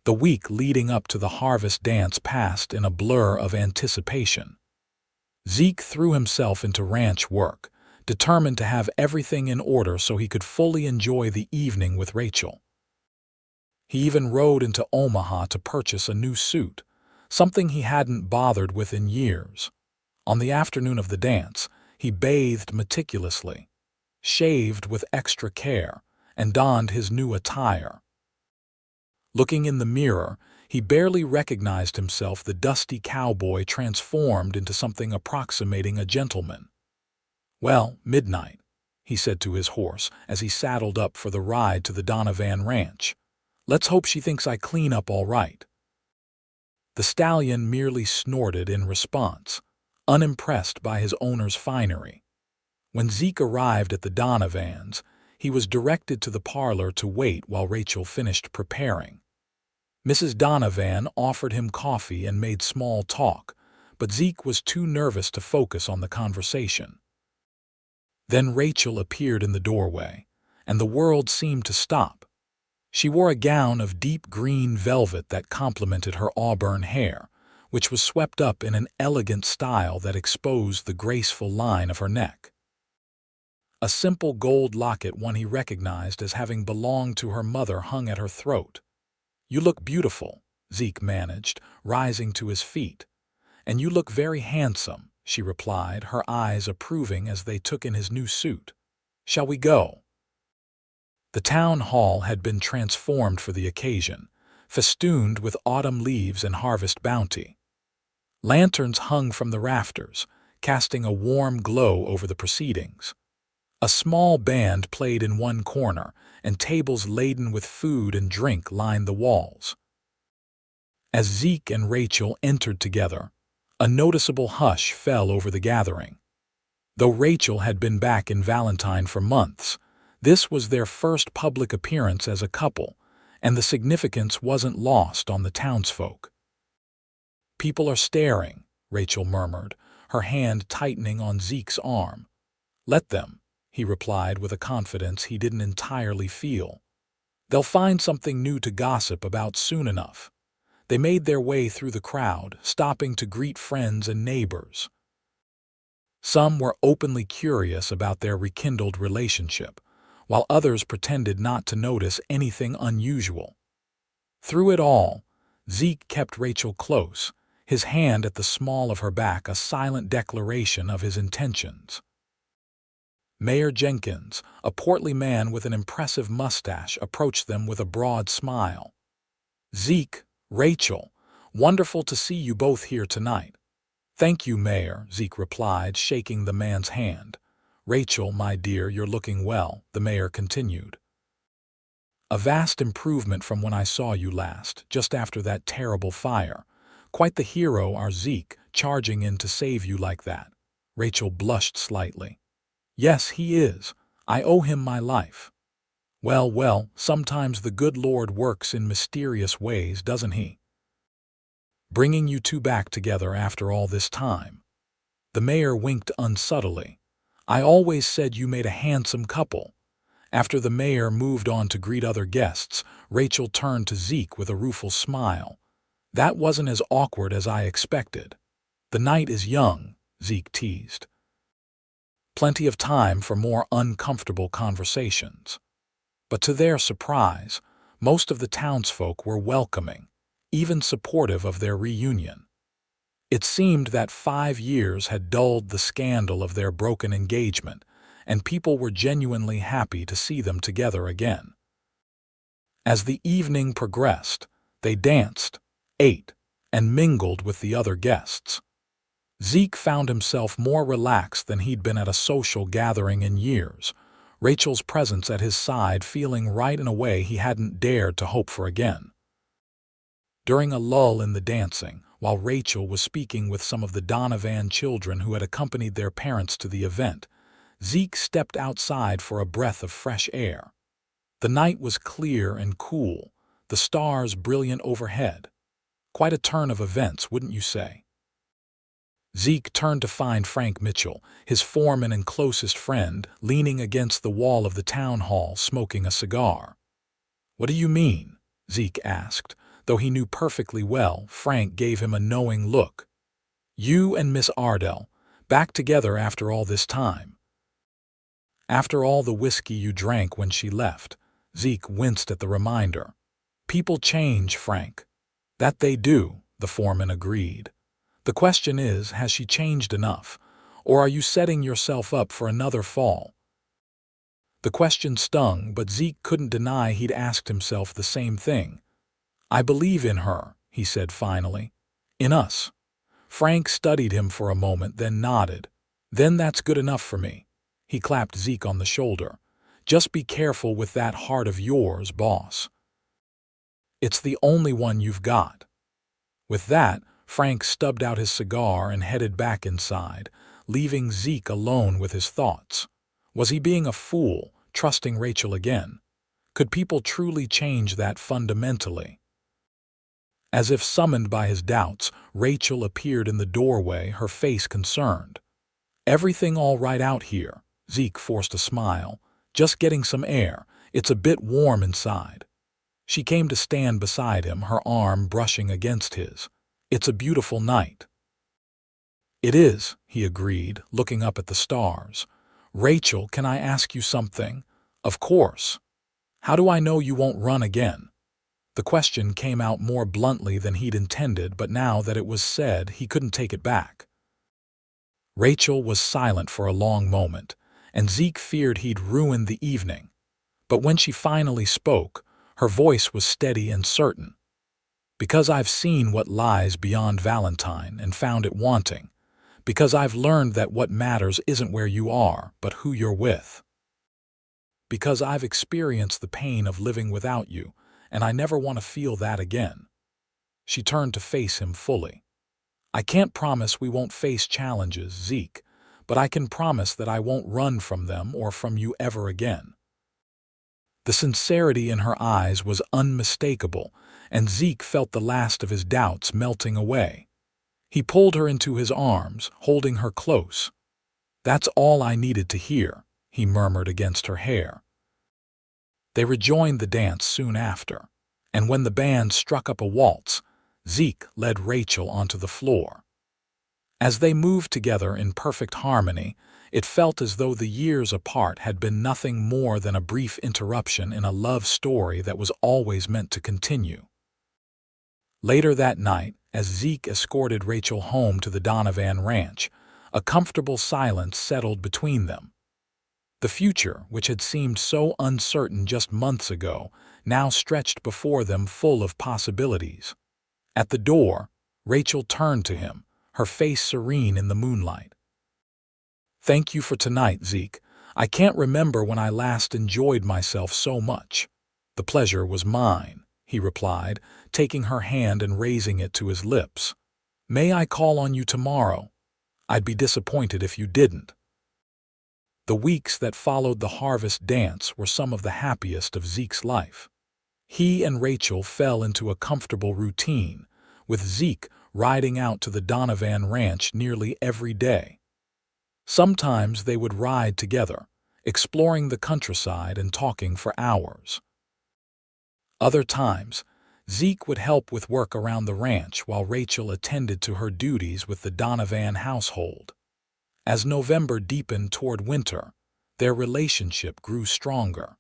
The week leading up to the harvest dance passed in a blur of anticipation. Zeke threw himself into ranch work, determined to have everything in order so he could fully enjoy the evening with Rachel. He even rode into Omaha to purchase a new suit, something he hadn't bothered with in years. On the afternoon of the dance, he bathed meticulously, shaved with extra care, and donned his new attire. Looking in the mirror, he barely recognized himself, the dusty cowboy transformed into something approximating a gentleman. "Well, midnight," he said to his horse as he saddled up for the ride to the Donovan ranch. "Let's hope she thinks I clean up all right." The stallion merely snorted in response, unimpressed by his owner's finery. When Zeke arrived at the Donovans, he was directed to the parlor to wait while Rachel finished preparing. Mrs. Donovan offered him coffee and made small talk, but Zeke was too nervous to focus on the conversation. Then Rachel appeared in the doorway, and the world seemed to stop. She wore a gown of deep green velvet that complemented her auburn hair, which was swept up in an elegant style that exposed the graceful line of her neck. A simple gold locket, one he recognized as having belonged to her mother, hung at her throat. "You look beautiful," Zeke managed, rising to his feet. "And you look very handsome," she replied, her eyes approving as they took in his new suit. "Shall we go?" The town hall had been transformed for the occasion, festooned with autumn leaves and harvest bounty. Lanterns hung from the rafters, casting a warm glow over the proceedings. A small band played in one corner, and tables laden with food and drink lined the walls. As Zeke and Rachel entered together, a noticeable hush fell over the gathering. Though Rachel had been back in Valentine for months, this was their first public appearance as a couple, and the significance wasn't lost on the townsfolk. "People are staring," Rachel murmured, her hand tightening on Zeke's arm. "Let them," he replied with a confidence he didn't entirely feel. "They'll find something new to gossip about soon enough." They made their way through the crowd, stopping to greet friends and neighbors. Some were openly curious about their rekindled relationship, while others pretended not to notice anything unusual. Through it all, Zeke kept Rachel close, his hand at the small of her back, a silent declaration of his intentions. Mayor Jenkins, a portly man with an impressive mustache, approached them with a broad smile. "Zeke, Rachel, wonderful to see you both here tonight." "Thank you, Mayor," Zeke replied, shaking the man's hand. "Rachel, my dear, you're looking well," the mayor continued. "A vast improvement from when I saw you last, just after that terrible fire. Quite the hero, our Zeke, charging in to save you like that." Rachel blushed slightly. "Yes, he is. I owe him my life." Well, well, sometimes the good Lord works in mysterious ways, doesn't he? Bringing you two back together after all this time." The mayor winked unsubtly. "I always said you made a handsome couple." After the mayor moved on to greet other guests, Rachel turned to Zeke with a rueful smile. "That wasn't as awkward as I expected." "The night is young," Zeke teased. "Plenty of time for more uncomfortable conversations." But to their surprise, most of the townsfolk were welcoming, even supportive of their reunion. It seemed that 5 years had dulled the scandal of their broken engagement, and people were genuinely happy to see them together again. As the evening progressed, they danced, ate, and mingled with the other guests. Zeke found himself more relaxed than he'd been at a social gathering in years, Rachel's presence at his side feeling right in a way he hadn't dared to hope for again. During a lull in the dancing, while Rachel was speaking with some of the Donovan children who had accompanied their parents to the event, Zeke stepped outside for a breath of fresh air. The night was clear and cool, the stars brilliant overhead. Quite a turn of events, wouldn't you say? Zeke turned to find Frank Mitchell, his foreman and closest friend, leaning against the wall of the town hall smoking a cigar. "What do you mean?" Zeke asked, though he knew perfectly well Frank gave him a knowing look. "You and Miss Ardell, back together after all this time." "After all the whiskey you drank when she left," Zeke winced at the reminder. "People change, Frank." "That they do," the foreman agreed. "The question is, has she changed enough, or are you setting yourself up for another fall?" The question stung, but Zeke couldn't deny he'd asked himself the same thing. "I believe in her," he said finally. "In us." Frank studied him for a moment, then nodded. "Then that's good enough for me." He clapped Zeke on the shoulder. "Just be careful with that heart of yours, boss. It's the only one you've got." With that, Frank stubbed out his cigar and headed back inside, leaving Zeke alone with his thoughts. Was he being a fool, trusting Rachel again? Could people truly change that fundamentally? As if summoned by his doubts, Rachel appeared in the doorway, her face concerned. "Everything all right out here?" Zeke forced a smile. "Just getting some air. It's a bit warm inside." She came to stand beside him, her arm brushing against his. "It's a beautiful night." "It is," he agreed, looking up at the stars. "Rachel, can I ask you something?" "Of course." "How do I know you won't run again?" The question came out more bluntly than he'd intended, but now that it was said, he couldn't take it back. Rachel was silent for a long moment, and Zeke feared he'd ruined the evening. But when she finally spoke, her voice was steady and certain. "Because I've seen what lies beyond Valentine and found it wanting. Because I've learned that what matters isn't where you are, but who you're with. Because I've experienced the pain of living without you, and I never want to feel that again." She turned to face him fully. "I can't promise we won't face challenges, Zeke, but I can promise that I won't run from them or from you ever again." The sincerity in her eyes was unmistakable, and Zeke felt the last of his doubts melting away. He pulled her into his arms, holding her close. "That's all I needed to hear," he murmured against her hair. They rejoined the dance soon after, and when the band struck up a waltz, Zeke led Rachel onto the floor. As they moved together in perfect harmony, it felt as though the years apart had been nothing more than a brief interruption in a love story that was always meant to continue. Later that night, as Zeke escorted Rachel home to the Donovan ranch, a comfortable silence settled between them. The future, which had seemed so uncertain just months ago, now stretched before them full of possibilities. At the door, Rachel turned to him, her face serene in the moonlight. "Thank you for tonight, Zeke. I can't remember when I last enjoyed myself so much." "The pleasure was mine," he replied, taking her hand and raising it to his lips. "May I call on you tomorrow? I'd be disappointed if you didn't." The weeks that followed the harvest dance were some of the happiest of Zeke's life. He and Rachel fell into a comfortable routine, with Zeke riding out to the Donovan ranch nearly every day. Sometimes they would ride together, exploring the countryside and talking for hours. Other times, Zeke would help with work around the ranch while Rachel attended to her duties with the Donovan household. As November deepened toward winter, their relationship grew stronger.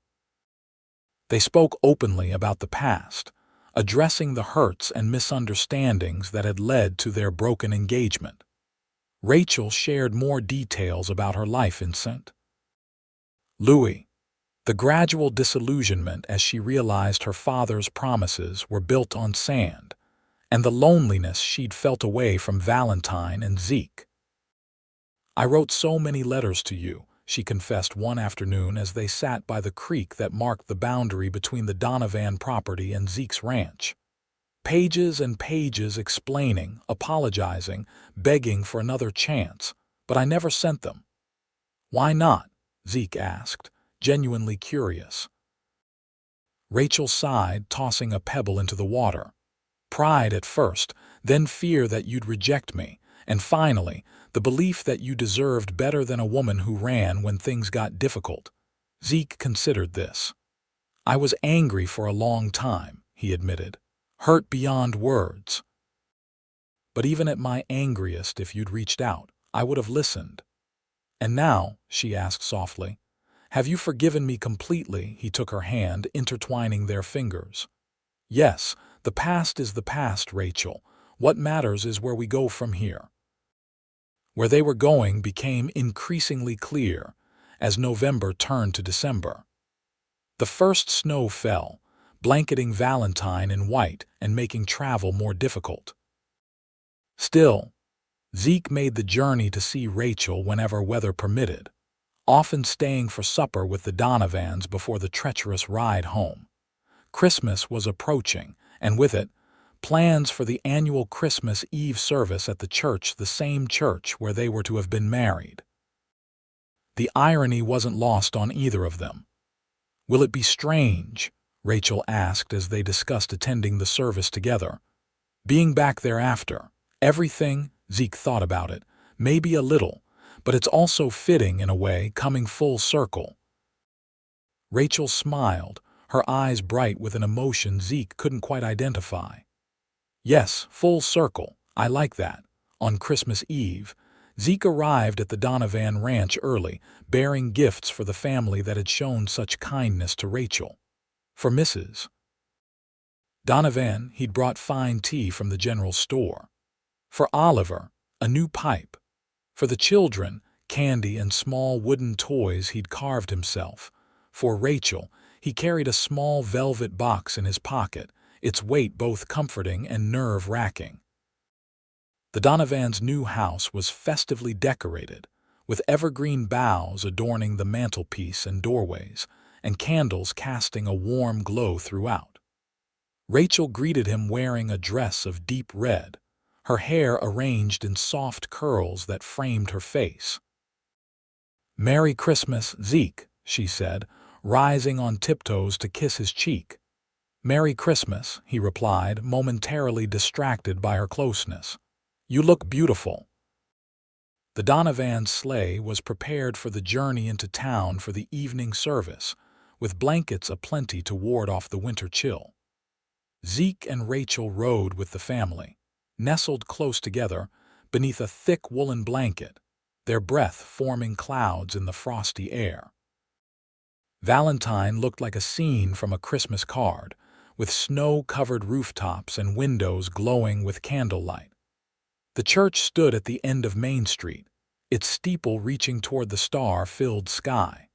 They spoke openly about the past, addressing the hurts and misunderstandings that had led to their broken engagement. Rachel shared more details about her life in St. Louis. The gradual disillusionment as she realized her father's promises were built on sand, and the loneliness she'd felt away from Valentine and Zeke. "I wrote so many letters to you," she confessed one afternoon as they sat by the creek that marked the boundary between the Donovan property and Zeke's ranch. Pages and pages explaining, apologizing, begging for another chance, but I never sent them. "Why not?" Zeke asked, genuinely curious. Rachel sighed, tossing a pebble into the water. "Pride at first, then fear that you'd reject me, and finally, the belief that you deserved better than a woman who ran when things got difficult." Zeke considered this. "I was angry for a long time," he admitted, "hurt beyond words. But even at my angriest, if you'd reached out, I would have listened." "And now," she asked softly, "have you forgiven me completely?" He took her hand, intertwining their fingers. "Yes, the past is the past, Rachel. What matters is where we go from here." Where they were going became increasingly clear as November turned to December. The first snow fell, blanketing Valentine in white and making travel more difficult. Still, Zeke made the journey to see Rachel whenever weather permitted, often staying for supper with the Donovans before the treacherous ride home. Christmas was approaching, and with it, plans for the annual Christmas Eve service at the church, the same church where they were to have been married. The irony wasn't lost on either of them. "Will it be strange?" Rachel asked as they discussed attending the service together. "Being back there after everything," Zeke thought about it, "maybe a little, but it's also fitting in a way, coming full circle." Rachel smiled, her eyes bright with an emotion Zeke couldn't quite identify. "Yes, full circle. I like that." On Christmas Eve, Zeke arrived at the Donovan ranch early, bearing gifts for the family that had shown such kindness to Rachel. For Mrs. Donovan, he'd brought fine tea from the general store. For Oliver, a new pipe. For the children, candy and small wooden toys he'd carved himself. For Rachel, he carried a small velvet box in his pocket, its weight both comforting and nerve-wracking. The Donovans' new house was festively decorated, with evergreen boughs adorning the mantelpiece and doorways, and candles casting a warm glow throughout. Rachel greeted him wearing a dress of deep red, her hair arranged in soft curls that framed her face. "Merry Christmas, Zeke," she said, rising on tiptoes to kiss his cheek. "Merry Christmas," he replied, momentarily distracted by her closeness. "You look beautiful." The Donovan sleigh was prepared for the journey into town for the evening service, with blankets aplenty to ward off the winter chill. Zeke and Rachel rode with the family, nestled close together beneath a thick woolen blanket, their breath forming clouds in the frosty air. Valentine looked like a scene from a Christmas card, with snow-covered rooftops and windows glowing with candlelight. The church stood at the end of Main Street, its steeple reaching toward the star-filled sky.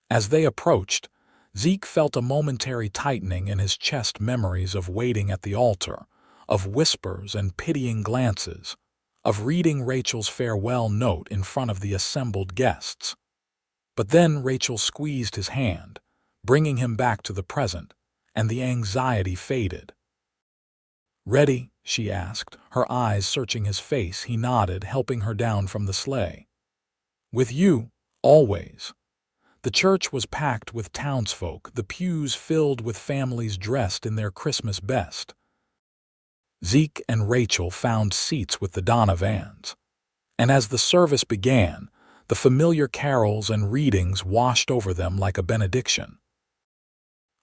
As they approached, Zeke felt a momentary tightening in his chest, memories of waiting at the altar, of whispers and pitying glances, of reading Rachel's farewell note in front of the assembled guests. But then Rachel squeezed his hand, bringing him back to the present, and the anxiety faded. "Ready?" she asked, her eyes searching his face. He nodded, helping her down from the sleigh. "With you, always." The church was packed with townsfolk, the pews filled with families dressed in their Christmas best. Zeke and Rachel found seats with the Donovans, and as the service began, the familiar carols and readings washed over them like a benediction.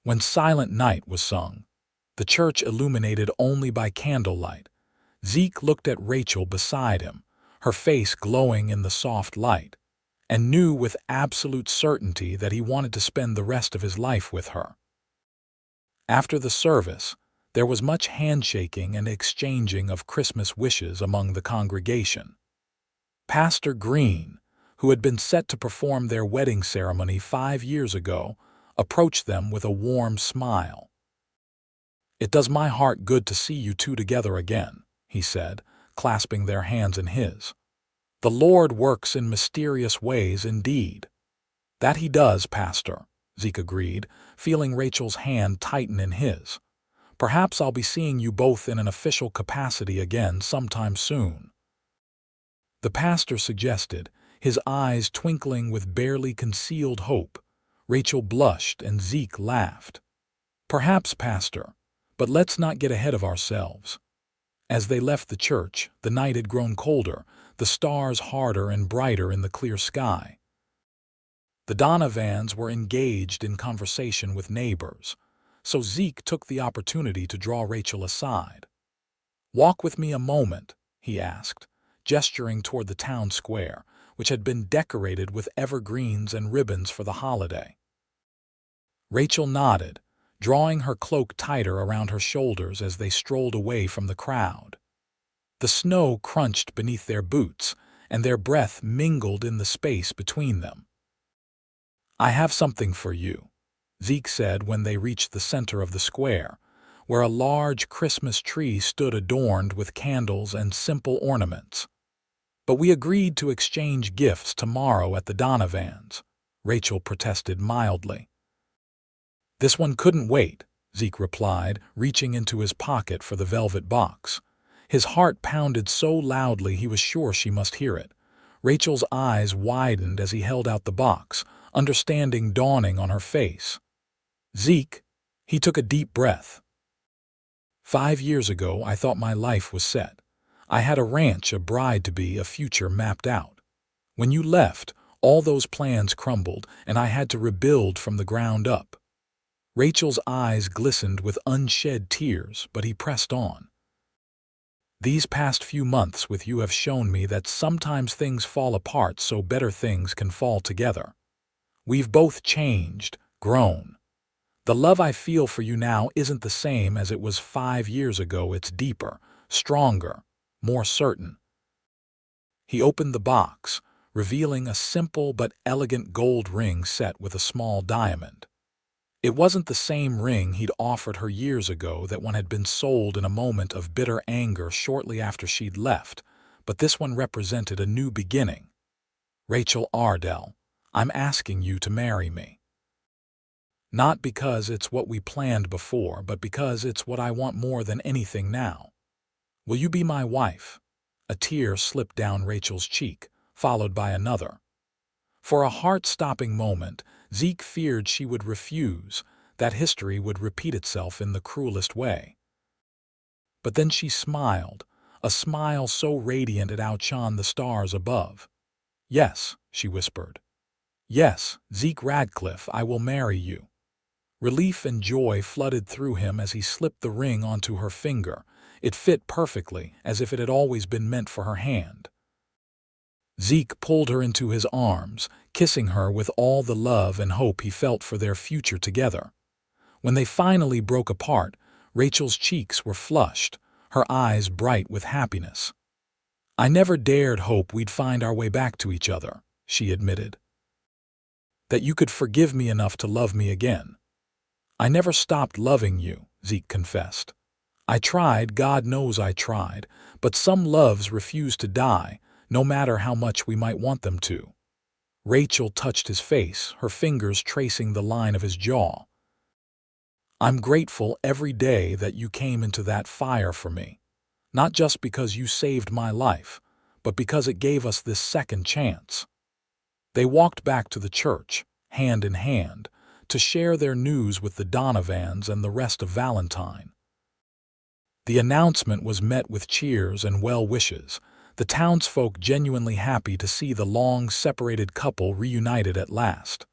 When Silent Night was sung, the church illuminated only by candlelight, Zeke looked at Rachel beside him, her face glowing in the soft light, and knew with absolute certainty that he wanted to spend the rest of his life with her. After the service, there was much handshaking and exchanging of Christmas wishes among the congregation. Pastor Green, who had been set to perform their wedding ceremony 5 years ago, approached them with a warm smile. "It does my heart good to see you two together again," he said, clasping their hands in his. "The Lord works in mysterious ways indeed." "That he does, Pastor," Zeke agreed, feeling Rachel's hand tighten in his. "Perhaps I'll be seeing you both in an official capacity again sometime soon." The pastor suggested, his eyes twinkling with barely concealed hope. Rachel blushed and Zeke laughed. "Perhaps, Pastor, but let's not get ahead of ourselves." As they left the church, the night had grown colder, the stars harder and brighter in the clear sky. The Donovans were engaged in conversation with neighbors, so Zeke took the opportunity to draw Rachel aside. "Walk with me a moment," he asked, gesturing toward the town square, which had been decorated with evergreens and ribbons for the holiday. Rachel nodded, drawing her cloak tighter around her shoulders as they strolled away from the crowd. The snow crunched beneath their boots, and their breath mingled in the space between them. "I have something for you," Zeke said when they reached the center of the square, where a large Christmas tree stood adorned with candles and simple ornaments. "But we agreed to exchange gifts tomorrow at the Donovans," Rachel protested mildly. "This one couldn't wait," Zeke replied, reaching into his pocket for the velvet box. His heart pounded so loudly he was sure she must hear it. Rachel's eyes widened as he held out the box, understanding dawning on her face. "Zeke," he took a deep breath. "5 years ago, I thought my life was set. I had a ranch, a bride-to-be, a future mapped out. When you left, all those plans crumbled, and I had to rebuild from the ground up." Rachel's eyes glistened with unshed tears, but he pressed on. "These past few months with you have shown me that sometimes things fall apart so better things can fall together. We've both changed, grown. The love I feel for you now isn't the same as it was 5 years ago. It's deeper, stronger, more certain." He opened the box, revealing a simple but elegant gold ring set with a small diamond. It wasn't the same ring he'd offered her years ago, that one had been sold in a moment of bitter anger shortly after she'd left, but this one represented a new beginning. "Rachel Ardell, I'm asking you to marry me. Not because it's what we planned before, but because it's what I want more than anything now. Will you be my wife?" A tear slipped down Rachel's cheek, followed by another. For a heart-stopping moment, Zeke feared she would refuse, that history would repeat itself in the cruelest way. But then she smiled, a smile so radiant it outshone the stars above. "Yes," she whispered. "Yes, Zeke Radcliff, I will marry you." Relief and joy flooded through him as he slipped the ring onto her finger. It fit perfectly, as if it had always been meant for her hand. Zeke pulled her into his arms, kissing her with all the love and hope he felt for their future together. When they finally broke apart, Rachel's cheeks were flushed, her eyes bright with happiness. "I never dared hope we'd find our way back to each other," she admitted. "That you could forgive me enough to love me again." "I never stopped loving you," Zeke confessed. "I tried, God knows I tried, but some loves refuse to die, no matter how much we might want them to." Rachel touched his face, her fingers tracing the line of his jaw. "I'm grateful every day that you came into that fire for me, not just because you saved my life, but because it gave us this second chance." They walked back to the church, hand in hand, to share their news with the Donovans and the rest of Valentine. The announcement was met with cheers and well wishes, the townsfolk genuinely happy to see the long-separated couple reunited at last.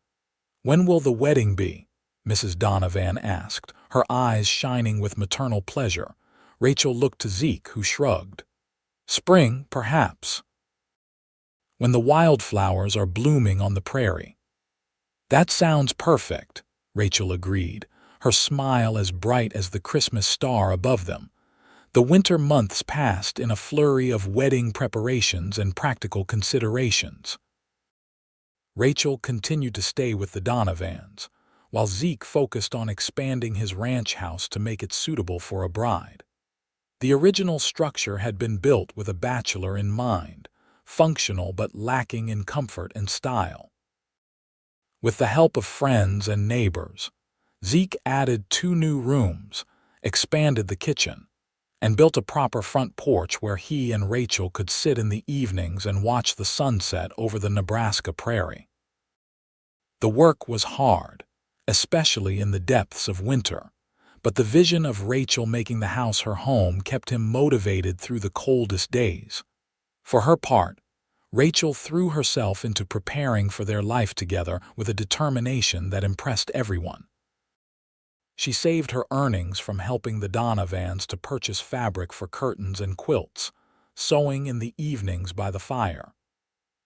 "When will the wedding be?" Mrs. Donovan asked, her eyes shining with maternal pleasure. Rachel looked to Zeke, who shrugged. "Spring, perhaps. When the wildflowers are blooming on the prairie." "That sounds perfect," Rachel agreed, her smile as bright as the Christmas star above them. The winter months passed in a flurry of wedding preparations and practical considerations. Rachel continued to stay with the Donovans, while Zeke focused on expanding his ranch house to make it suitable for a bride. The original structure had been built with a bachelor in mind, functional but lacking in comfort and style. With the help of friends and neighbors, Zeke added 2 new rooms, expanded the kitchen, and built a proper front porch where he and Rachel could sit in the evenings and watch the sunset over the Nebraska prairie. The work was hard, especially in the depths of winter, but the vision of Rachel making the house her home kept him motivated through the coldest days. For her part, Rachel threw herself into preparing for their life together with a determination that impressed everyone. She saved her earnings from helping the Donovans to purchase fabric for curtains and quilts, sewing in the evenings by the fire.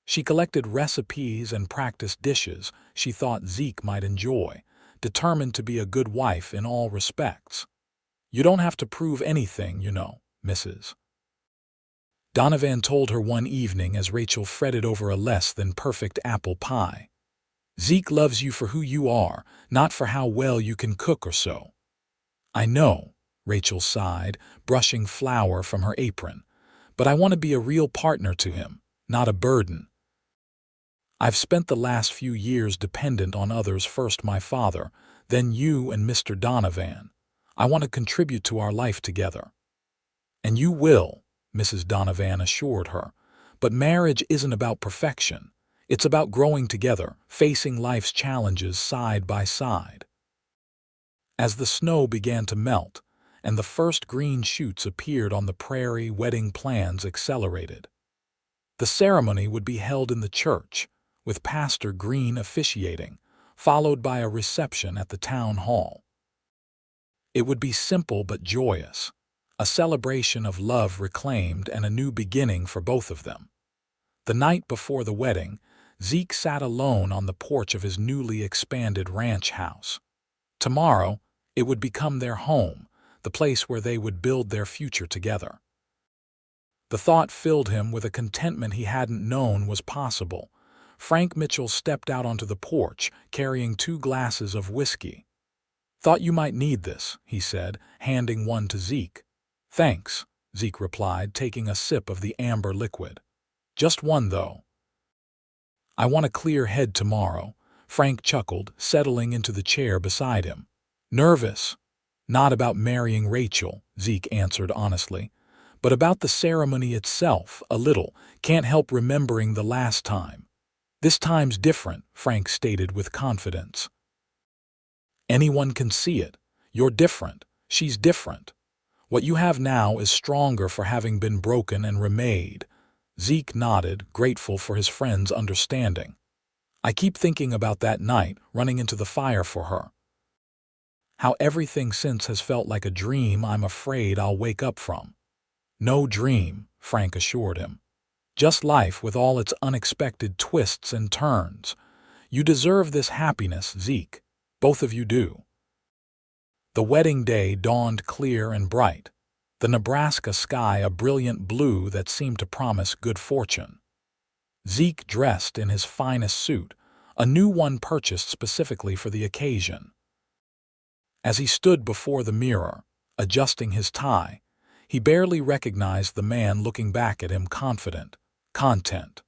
She collected recipes and practiced dishes she thought Zeke might enjoy, determined to be a good wife in all respects. "You don't have to prove anything, you know, Mrs. Donovan told her one evening as Rachel fretted over a less-than-perfect apple pie. "Zeke loves you for who you are, not for how well you can cook or sew." "I know," Rachel sighed, brushing flour from her apron, "but I want to be a real partner to him, not a burden. I've spent the last few years dependent on others, first my father, then you and Mr. Donovan. I want to contribute to our life together." "And you will," Mrs. Donovan assured her, "but marriage isn't about perfection. It's about growing together, facing life's challenges side by side." As the snow began to melt, and the first green shoots appeared on the prairie, wedding plans accelerated. The ceremony would be held in the church, with Pastor Green officiating, followed by a reception at the town hall. It would be simple but joyous, a celebration of love reclaimed and a new beginning for both of them. The night before the wedding, Zeke sat alone on the porch of his newly expanded ranch house. Tomorrow, it would become their home, the place where they would build their future together. The thought filled him with a contentment he hadn't known was possible. Frank Mitchell stepped out onto the porch, carrying 2 glasses of whiskey. "Thought you might need this," he said, handing one to Zeke. "Thanks," Zeke replied, taking a sip of the amber liquid. "Just one, though." "I want a clear head tomorrow," Frank chuckled, settling into the chair beside him. "Nervous?" "Not about marrying Rachel," Zeke answered honestly, "but about the ceremony itself, a little. Can't help remembering the last time." "This time's different," Frank stated with confidence. "Anyone can see it. You're different. She's different. What you have now is stronger for having been broken and remade." Zeke nodded, grateful for his friend's understanding. "I keep thinking about that night, running into the fire for her. How everything since has felt like a dream I'm afraid I'll wake up from." "No dream," Frank assured him. "Just life with all its unexpected twists and turns. You deserve this happiness, Zeke. Both of you do." The wedding day dawned clear and bright, the Nebraska sky a brilliant blue that seemed to promise good fortune. Zeke dressed in his finest suit, a new one purchased specifically for the occasion. As he stood before the mirror, adjusting his tie, he barely recognized the man looking back at him, confident, content,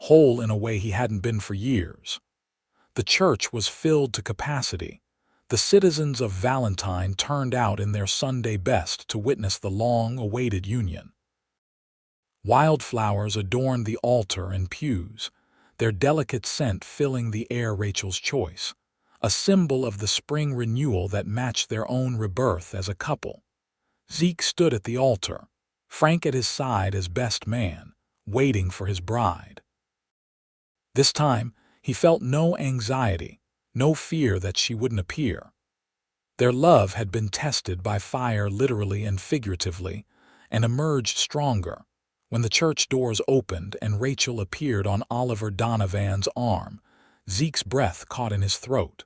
whole in a way he hadn't been for years. The church was filled to capacity. The citizens of Valentine turned out in their Sunday best to witness the long-awaited union. Wildflowers adorned the altar and pews, their delicate scent filling the air. Rachel's choice, a symbol of the spring renewal that matched their own rebirth as a couple. Zeke stood at the altar, Frank at his side as best man, waiting for his bride. This time, he felt no anxiety, no fear that she wouldn't appear. Their love had been tested by fire, literally and figuratively, and emerged stronger. When the church doors opened and Rachel appeared on Oliver Donovan's arm, Zeke's breath caught in his throat.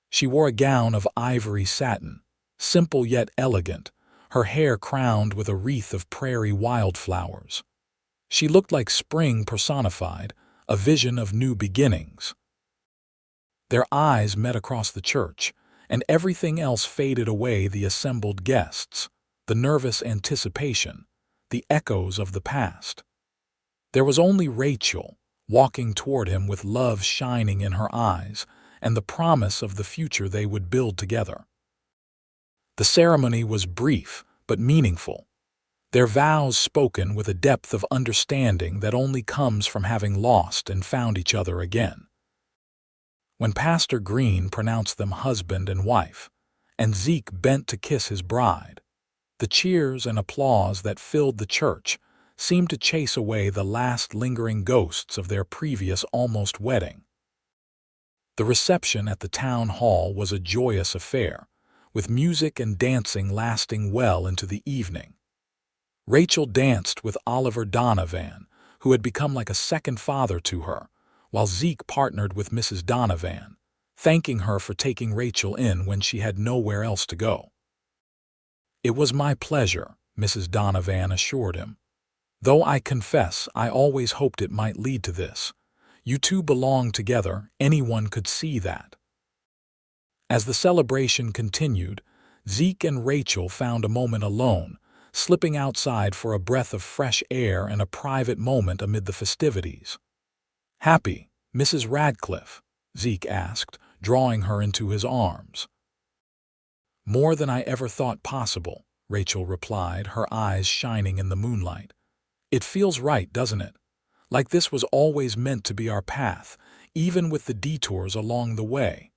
She wore a gown of ivory satin, simple yet elegant, her hair crowned with a wreath of prairie wildflowers. She looked like spring personified, a vision of new beginnings. Their eyes met across the church, and everything else faded away: the assembled guests, the nervous anticipation, the echoes of the past. There was only Rachel, walking toward him with love shining in her eyes and the promise of the future they would build together. The ceremony was brief but meaningful, their vows spoken with a depth of understanding that only comes from having lost and found each other again. When Pastor Green pronounced them husband and wife, and Zeke bent to kiss his bride, the cheers and applause that filled the church seemed to chase away the last lingering ghosts of their previous almost wedding. The reception at the town hall was a joyous affair, with music and dancing lasting well into the evening. Rachel danced with Oliver Donovan, who had become like a second father to her, while Zeke partnered with Mrs. Donovan, thanking her for taking Rachel in when she had nowhere else to go. "It was my pleasure," Mrs. Donovan assured him. "Though I confess I always hoped it might lead to this. You two belong together, anyone could see that." As the celebration continued, Zeke and Rachel found a moment alone, slipping outside for a breath of fresh air and a private moment amid the festivities. "Happy, Mrs. Radcliff?" Zeke asked, drawing her into his arms. "More than I ever thought possible," Rachel replied, her eyes shining in the moonlight. "It feels right, doesn't it? Like this was always meant to be our path, even with the detours along the way."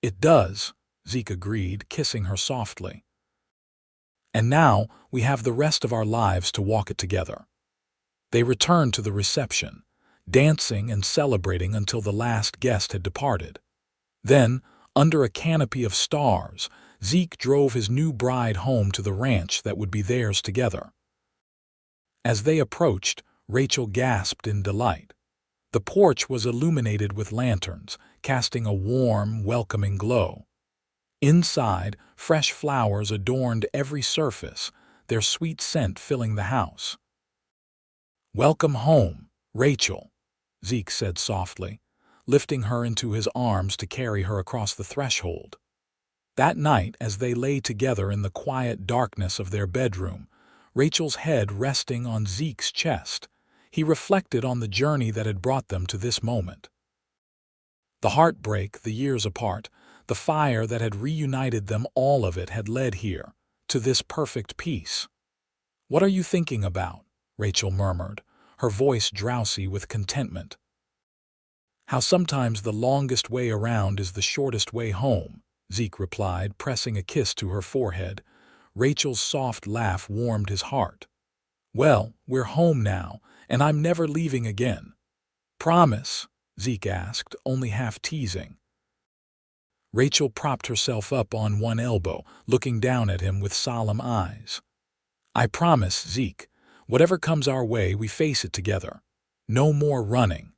"It does," Zeke agreed, kissing her softly. "And now we have the rest of our lives to walk it together." They returned to the reception, dancing and celebrating until the last guest had departed. Then, under a canopy of stars, Zeke drove his new bride home to the ranch that would be theirs together. As they approached, Rachel gasped in delight. The porch was illuminated with lanterns, casting a warm, welcoming glow. Inside, fresh flowers adorned every surface, their sweet scent filling the house. "Welcome home, Rachel," Zeke said softly, lifting her into his arms to carry her across the threshold. That night, as they lay together in the quiet darkness of their bedroom, Rachel's head resting on Zeke's chest, he reflected on the journey that had brought them to this moment. The heartbreak, the years apart, the fire that had reunited them, all of it had led here, to this perfect peace. "What are you thinking about?" Rachel murmured, her voice drowsy with contentment. "How sometimes the longest way around is the shortest way home," Zeke replied, pressing a kiss to her forehead. Rachel's soft laugh warmed his heart. "Well, we're home now, and I'm never leaving again." "Promise?" Zeke asked, only half teasing. Rachel propped herself up on one elbow, looking down at him with solemn eyes. "I promise, Zeke. Whatever comes our way, we face it together. No more running."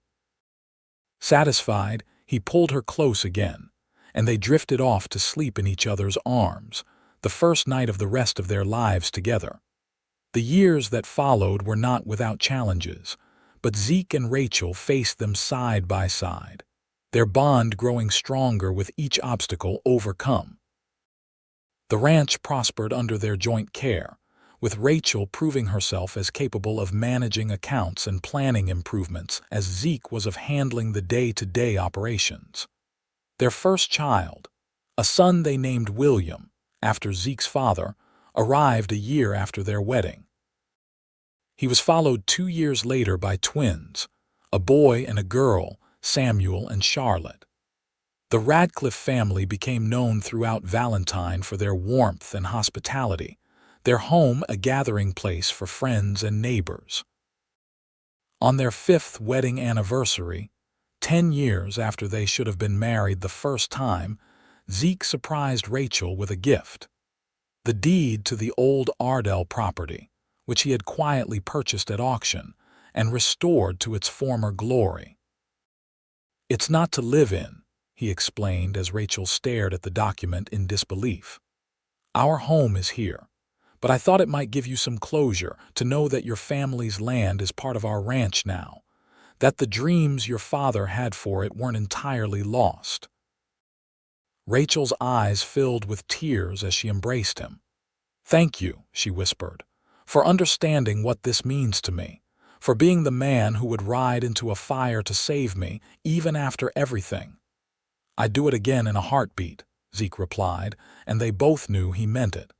Satisfied, he pulled her close again, and they drifted off to sleep in each other's arms, the first night of the rest of their lives together. The years that followed were not without challenges, but Zeke and Rachel faced them side by side, their bond growing stronger with each obstacle overcome. The ranch prospered under their joint care, with Rachel proving herself as capable of managing accounts and planning improvements as Zeke was of handling the day-to-day operations. Their first child, a son they named William, after Zeke's father, arrived a year after their wedding. He was followed 2 years later by twins, a boy and a girl, Samuel and Charlotte. The Radcliff family became known throughout Valentine for their warmth and hospitality, their home a gathering place for friends and neighbors. On their 5th wedding anniversary, 10 years after they should have been married the first time, Zeke surprised Rachel with a gift: the deed to the old Ardell property, which he had quietly purchased at auction and restored to its former glory. "It's not to live in," he explained as Rachel stared at the document in disbelief. "Our home is here, but I thought it might give you some closure to know that your family's land is part of our ranch now, that the dreams your father had for it weren't entirely lost." Rachel's eyes filled with tears as she embraced him. "Thank you," she whispered, "for understanding what this means to me, for being the man who would ride into a fire to save me, even after everything." "I'd do it again in a heartbeat," Zeke replied, and they both knew he meant it.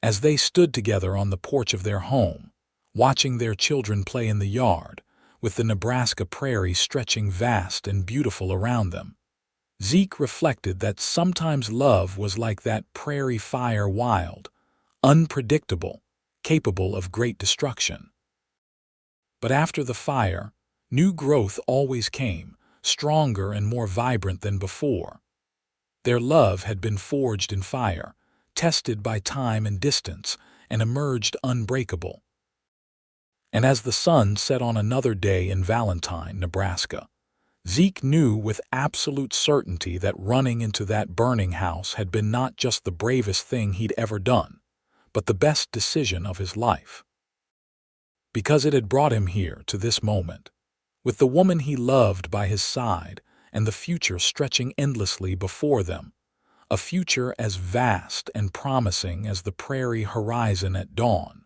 As they stood together on the porch of their home, watching their children play in the yard, with the Nebraska prairie stretching vast and beautiful around them, Zeke reflected that sometimes love was like that prairie fire, wild, unpredictable, capable of great destruction. But after the fire, new growth always came, stronger and more vibrant than before. Their love had been forged in fire, tested by time and distance, and emerged unbreakable. And as the sun set on another day in Valentine, Nebraska, Zeke knew with absolute certainty that running into that burning house had been not just the bravest thing he'd ever done, but the best decision of his life. Because it had brought him here to this moment, with the woman he loved by his side and the future stretching endlessly before them, a future as vast and promising as the prairie horizon at dawn.